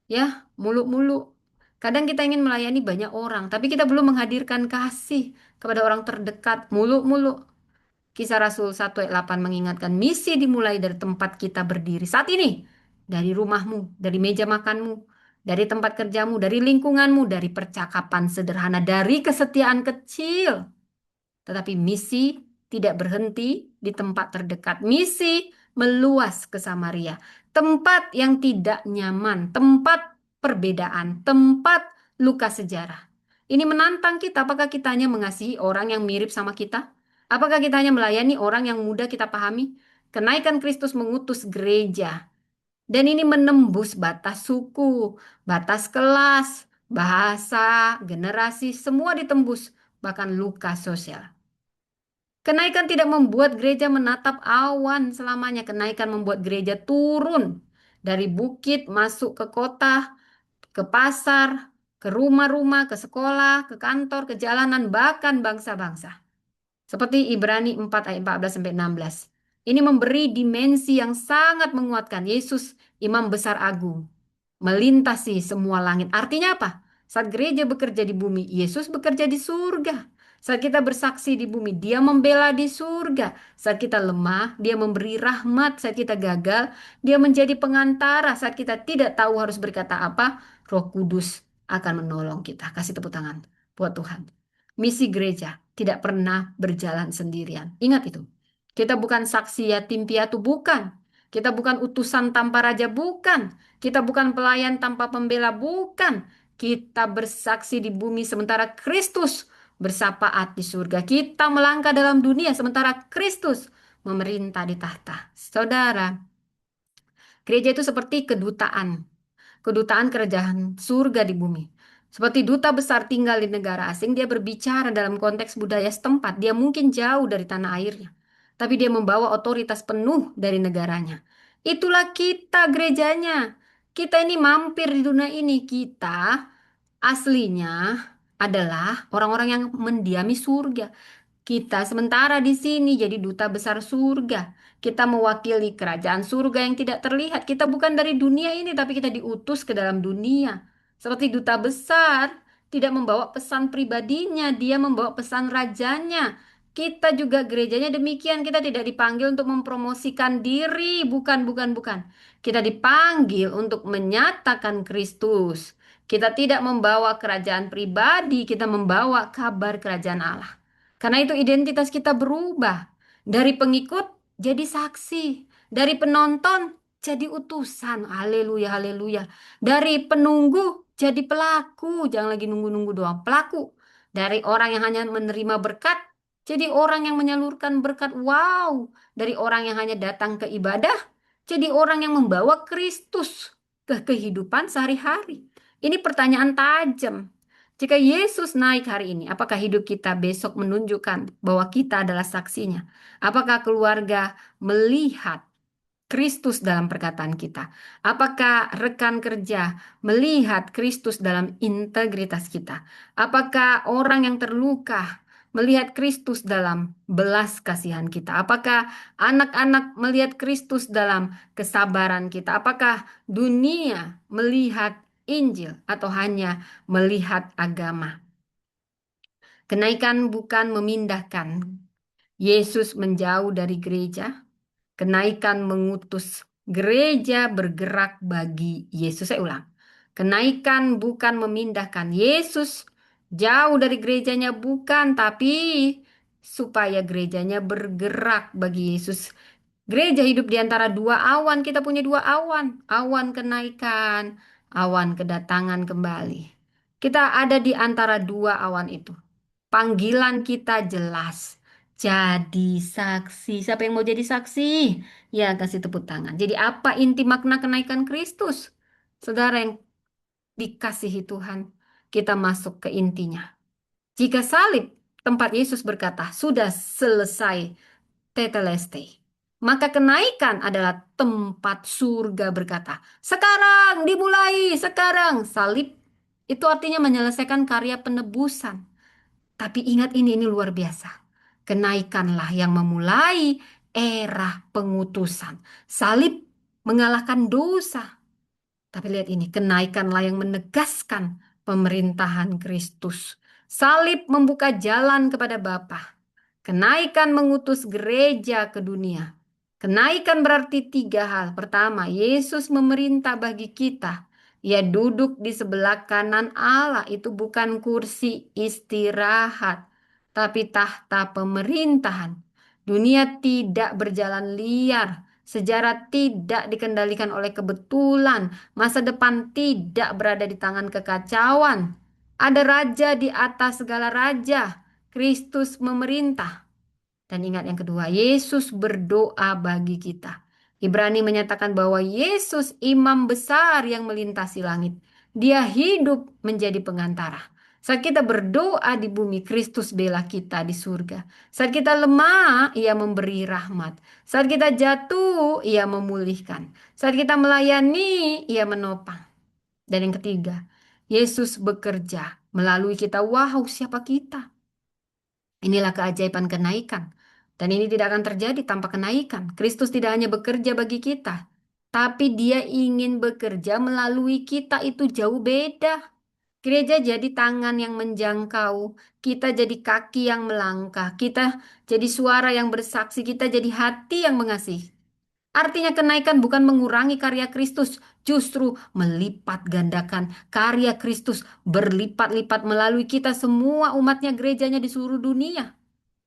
Ya, muluk-muluk. Kadang kita ingin melayani banyak orang, tapi kita belum menghadirkan kasih kepada orang terdekat, muluk-muluk. Kisah Rasul 1 ayat 8 mengingatkan misi dimulai dari tempat kita berdiri saat ini. Dari rumahmu, dari meja makanmu, dari tempat kerjamu, dari lingkunganmu, dari percakapan sederhana, dari kesetiaan kecil. Tetapi misi tidak berhenti di tempat terdekat. Misi meluas ke Samaria. Tempat yang tidak nyaman, tempat perbedaan, tempat luka sejarah. Ini menantang kita, apakah kita hanya mengasihi orang yang mirip sama kita? Apakah kita hanya melayani orang yang mudah kita pahami? Kenaikan Kristus mengutus gereja. Dan ini menembus batas suku, batas kelas, bahasa, generasi, semua ditembus, bahkan luka sosial. Kenaikan tidak membuat gereja menatap awan selamanya. Kenaikan membuat gereja turun dari bukit masuk ke kota, ke pasar, ke rumah-rumah, ke sekolah, ke kantor, ke jalanan, bahkan bangsa-bangsa. Seperti Ibrani 4 ayat 14 sampai 16. Ini memberi dimensi yang sangat menguatkan. Yesus imam besar agung melintasi semua langit. Artinya apa? Saat gereja bekerja di bumi, Yesus bekerja di surga. Saat kita bersaksi di bumi, Dia membela di surga. Saat kita lemah, Dia memberi rahmat. Saat kita gagal, Dia menjadi pengantara. Saat kita tidak tahu harus berkata apa, Roh Kudus akan menolong kita. Kasih tepuk tangan buat Tuhan. Misi gereja tidak pernah berjalan sendirian. Ingat itu. Kita bukan saksi yatim piatu, bukan. Kita bukan utusan tanpa raja, bukan. Kita bukan pelayan tanpa pembela, bukan. Kita bersaksi di bumi sementara Kristus bersapaat di surga. Kita melangkah dalam dunia sementara Kristus memerintah di tahta. Saudara, gereja itu seperti kedutaan. Kedutaan kerajaan surga di bumi. Seperti duta besar tinggal di negara asing, dia berbicara dalam konteks budaya setempat. Dia mungkin jauh dari tanah airnya, tapi dia membawa otoritas penuh dari negaranya. Itulah kita gerejanya. Kita ini mampir di dunia ini. Kita aslinya adalah orang-orang yang mendiami surga. Kita sementara di sini jadi duta besar surga. Kita mewakili kerajaan surga yang tidak terlihat. Kita bukan dari dunia ini, tapi kita diutus ke dalam dunia. Seperti duta besar, tidak membawa pesan pribadinya, dia membawa pesan rajanya. Kita juga gerejanya demikian, kita tidak dipanggil untuk mempromosikan diri, bukan, bukan, bukan. Kita dipanggil untuk menyatakan Kristus. Kita tidak membawa kerajaan pribadi, kita membawa kabar kerajaan Allah. Karena itu identitas kita berubah. Dari pengikut jadi saksi. Dari penonton jadi utusan. Haleluya, haleluya. Dari penunggu jadi pelaku. Jangan lagi nunggu-nunggu doang. Pelaku. Dari orang yang hanya menerima berkat, jadi orang yang menyalurkan berkat. Wow. Dari orang yang hanya datang ke ibadah, jadi orang yang membawa Kristus ke kehidupan sehari-hari. Ini pertanyaan tajam. Jika Yesus naik hari ini, apakah hidup kita besok menunjukkan bahwa kita adalah saksinya? Apakah keluarga melihat Kristus dalam perkataan kita? Apakah rekan kerja melihat Kristus dalam integritas kita? Apakah orang yang terluka melihat Kristus dalam belas kasihan kita? Apakah anak-anak melihat Kristus dalam kesabaran kita? Apakah dunia melihat Injil atau hanya melihat agama? Kenaikan bukan memindahkan Yesus menjauh dari gereja. Kenaikan mengutus gereja bergerak bagi Yesus. Saya ulang. Kenaikan bukan memindahkan Yesus jauh dari gerejanya, bukan, tapi supaya gerejanya bergerak bagi Yesus. Gereja hidup di antara dua awan. Kita punya dua awan. Awan kenaikan, awan kedatangan kembali. Kita ada di antara dua awan itu. Panggilan kita jelas. Jadi saksi. Siapa yang mau jadi saksi? Ya, kasih tepuk tangan. Jadi apa inti makna kenaikan Kristus? Saudara yang dikasihi Tuhan, kita masuk ke intinya. Jika salib, tempat Yesus berkata, sudah selesai, tetelestai. Maka kenaikan adalah tempat surga berkata, sekarang dimulai, sekarang. Salib itu artinya menyelesaikan karya penebusan. Tapi ingat ini luar biasa. Kenaikanlah yang memulai era pengutusan. Salib mengalahkan dosa. Tapi lihat ini, kenaikanlah yang menegaskan pemerintahan Kristus. Salib membuka jalan kepada Bapa. Kenaikan mengutus gereja ke dunia. Kenaikan berarti tiga hal. Pertama, Yesus memerintah bagi kita. Ia duduk di sebelah kanan Allah. Itu bukan kursi istirahat, tapi tahta pemerintahan. Dunia tidak berjalan liar. Sejarah tidak dikendalikan oleh kebetulan. Masa depan tidak berada di tangan kekacauan. Ada raja di atas segala raja. Kristus memerintah. Dan ingat yang kedua, Yesus berdoa bagi kita. Ibrani menyatakan bahwa Yesus imam besar yang melintasi langit. Dia hidup menjadi pengantara. Saat kita berdoa di bumi, Kristus bela kita di surga. Saat kita lemah, Ia memberi rahmat. Saat kita jatuh, Ia memulihkan. Saat kita melayani, Ia menopang. Dan yang ketiga, Yesus bekerja melalui kita. Wow, siapa kita? Inilah keajaiban kenaikan. Dan ini tidak akan terjadi tanpa kenaikan. Kristus tidak hanya bekerja bagi kita, tapi Dia ingin bekerja melalui kita. Itu jauh beda. Gereja jadi tangan yang menjangkau, kita jadi kaki yang melangkah, kita jadi suara yang bersaksi, kita jadi hati yang mengasihi. Artinya kenaikan bukan mengurangi karya Kristus, justru melipat gandakan karya Kristus berlipat-lipat melalui kita semua umatnya gerejanya di seluruh dunia.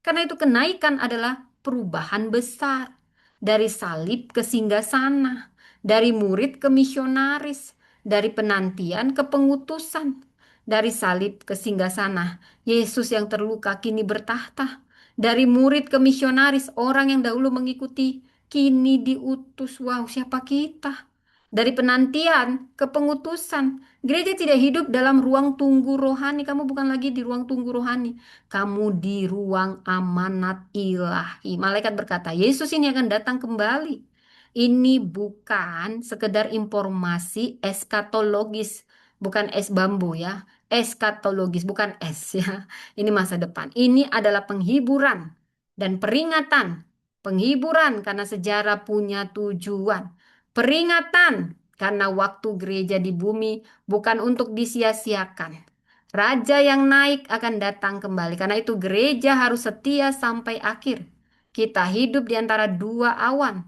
Karena itu kenaikan adalah perubahan besar. Dari salib ke singgasana, dari murid ke misionaris, dari penantian ke pengutusan. Dari salib ke singgasana, Yesus yang terluka kini bertahta. Dari murid ke misionaris, orang yang dahulu mengikuti kini diutus. Wow, siapa kita? Dari penantian ke pengutusan. Gereja tidak hidup dalam ruang tunggu rohani. Kamu bukan lagi di ruang tunggu rohani. Kamu di ruang amanat ilahi. Malaikat berkata, Yesus ini akan datang kembali. Ini bukan sekedar informasi eskatologis, bukan es bambu ya. eskatologis, bukan es ya. Ini masa depan. Ini adalah penghiburan dan peringatan. Penghiburan karena sejarah punya tujuan. Peringatan karena waktu gereja di bumi bukan untuk disia-siakan. Raja yang naik akan datang kembali. Karena itu gereja harus setia sampai akhir. Kita hidup di antara dua awan.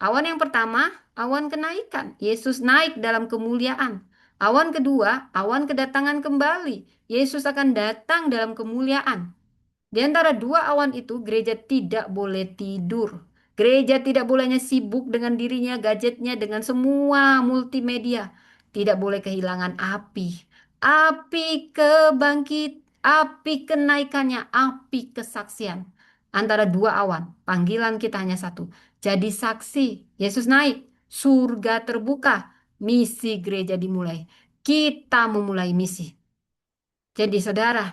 Awan yang pertama, awan kenaikan. Yesus naik dalam kemuliaan. Awan kedua, awan kedatangan kembali. Yesus akan datang dalam kemuliaan. Di antara dua awan itu, gereja tidak boleh tidur. Gereja tidak bolehnya sibuk dengan dirinya, gadgetnya, dengan semua multimedia. Tidak boleh kehilangan api. Api kebangkit, api kenaikannya, api kesaksian. Antara dua awan, panggilan kita hanya satu. Jadi saksi, Yesus naik, surga terbuka, misi gereja dimulai. Kita memulai misi. Jadi saudara,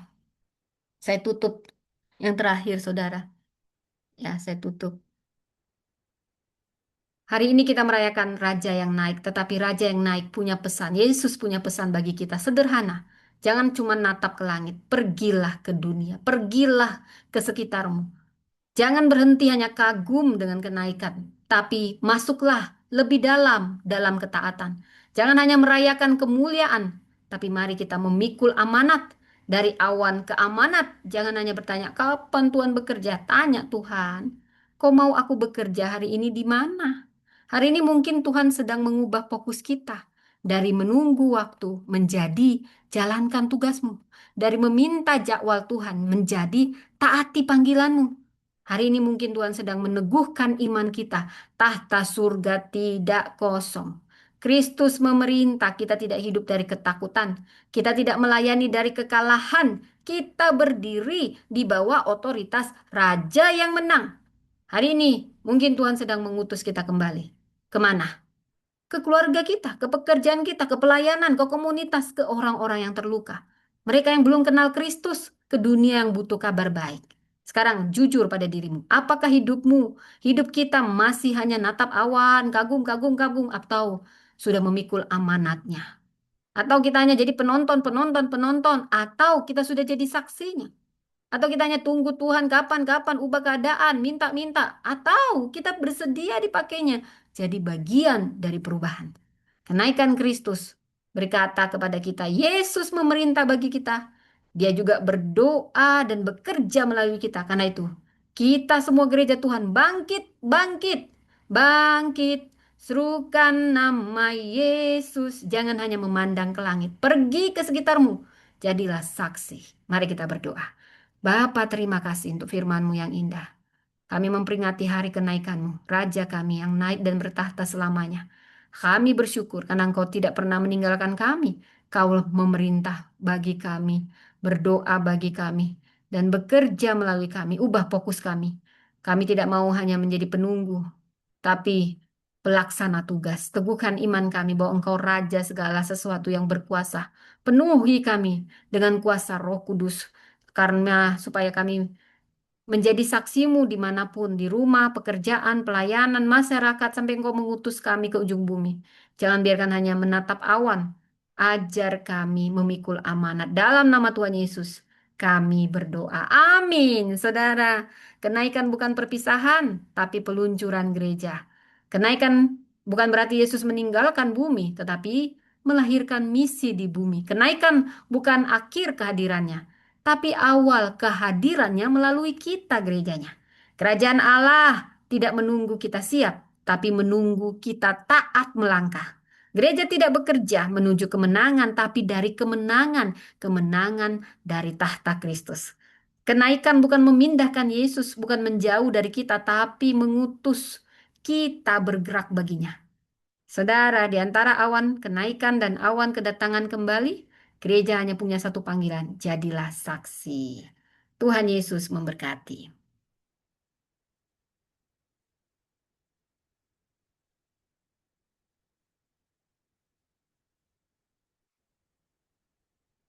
saya tutup yang terakhir, saudara. Ya, saya tutup. Hari ini kita merayakan Raja yang naik, tetapi Raja yang naik punya pesan. Yesus punya pesan bagi kita, sederhana. Jangan cuma natap ke langit, pergilah ke dunia, pergilah ke sekitarmu. Jangan berhenti hanya kagum dengan kenaikan, tapi masuklah lebih dalam ketaatan. Jangan hanya merayakan kemuliaan, tapi mari kita memikul amanat dari awan ke amanat. Jangan hanya bertanya, kapan Tuhan bekerja? Tanya Tuhan, kau mau aku bekerja hari ini di mana? Hari ini mungkin Tuhan sedang mengubah fokus kita dari menunggu waktu menjadi jalankan tugasmu. Dari meminta jadwal Tuhan menjadi taati panggilanmu. Hari ini mungkin Tuhan sedang meneguhkan iman kita. Tahta surga tidak kosong. Kristus memerintah, kita tidak hidup dari ketakutan. Kita tidak melayani dari kekalahan. Kita berdiri di bawah otoritas Raja yang menang. Hari ini mungkin Tuhan sedang mengutus kita kembali. Kemana? Ke keluarga kita, ke pekerjaan kita, ke pelayanan, ke komunitas, ke orang-orang yang terluka. Mereka yang belum kenal Kristus, ke dunia yang butuh kabar baik. Sekarang jujur pada dirimu, apakah hidupmu, hidup kita masih hanya natap awan, kagum, kagum, kagum, atau sudah memikul amanatnya? Atau kita hanya jadi penonton, penonton, penonton, atau kita sudah jadi saksinya? Atau kita hanya tunggu Tuhan kapan-kapan ubah keadaan, minta-minta. Atau kita bersedia dipakainya jadi bagian dari perubahan. Kenaikan Kristus berkata kepada kita, Yesus memerintah bagi kita. Dia juga berdoa dan bekerja melalui kita. Karena itu, kita semua gereja Tuhan bangkit, bangkit, bangkit. Serukan nama Yesus. Jangan hanya memandang ke langit. Pergi ke sekitarmu. Jadilah saksi. Mari kita berdoa. Bapa, terima kasih untuk firman-Mu yang indah. Kami memperingati hari kenaikan-Mu, Raja kami yang naik dan bertahta selamanya. Kami bersyukur karena Engkau tidak pernah meninggalkan kami. Kau memerintah bagi kami, berdoa bagi kami, dan bekerja melalui kami. Ubah fokus kami. Kami tidak mau hanya menjadi penunggu, tapi pelaksana tugas. Teguhkan iman kami bahwa Engkau Raja segala sesuatu yang berkuasa. Penuhi kami dengan kuasa Roh Kudus, karena supaya kami menjadi saksimu dimanapun, di rumah, pekerjaan, pelayanan, masyarakat, sampai Engkau mengutus kami ke ujung bumi. Jangan biarkan hanya menatap awan. Ajar kami memikul amanat. Dalam nama Tuhan Yesus, kami berdoa. Amin. Saudara, kenaikan bukan perpisahan, tapi peluncuran gereja. Kenaikan bukan berarti Yesus meninggalkan bumi, tetapi melahirkan misi di bumi. Kenaikan bukan akhir kehadirannya, tapi awal kehadirannya melalui kita gerejanya. Kerajaan Allah tidak menunggu kita siap, tapi menunggu kita taat melangkah. Gereja tidak bekerja menuju kemenangan, tapi dari kemenangan, kemenangan dari tahta Kristus. Kenaikan bukan memindahkan Yesus, bukan menjauh dari kita, tapi mengutus kita bergerak baginya. Saudara, di antara awan kenaikan dan awan kedatangan kembali, gereja hanya punya satu panggilan, jadilah saksi. Tuhan Yesus memberkati.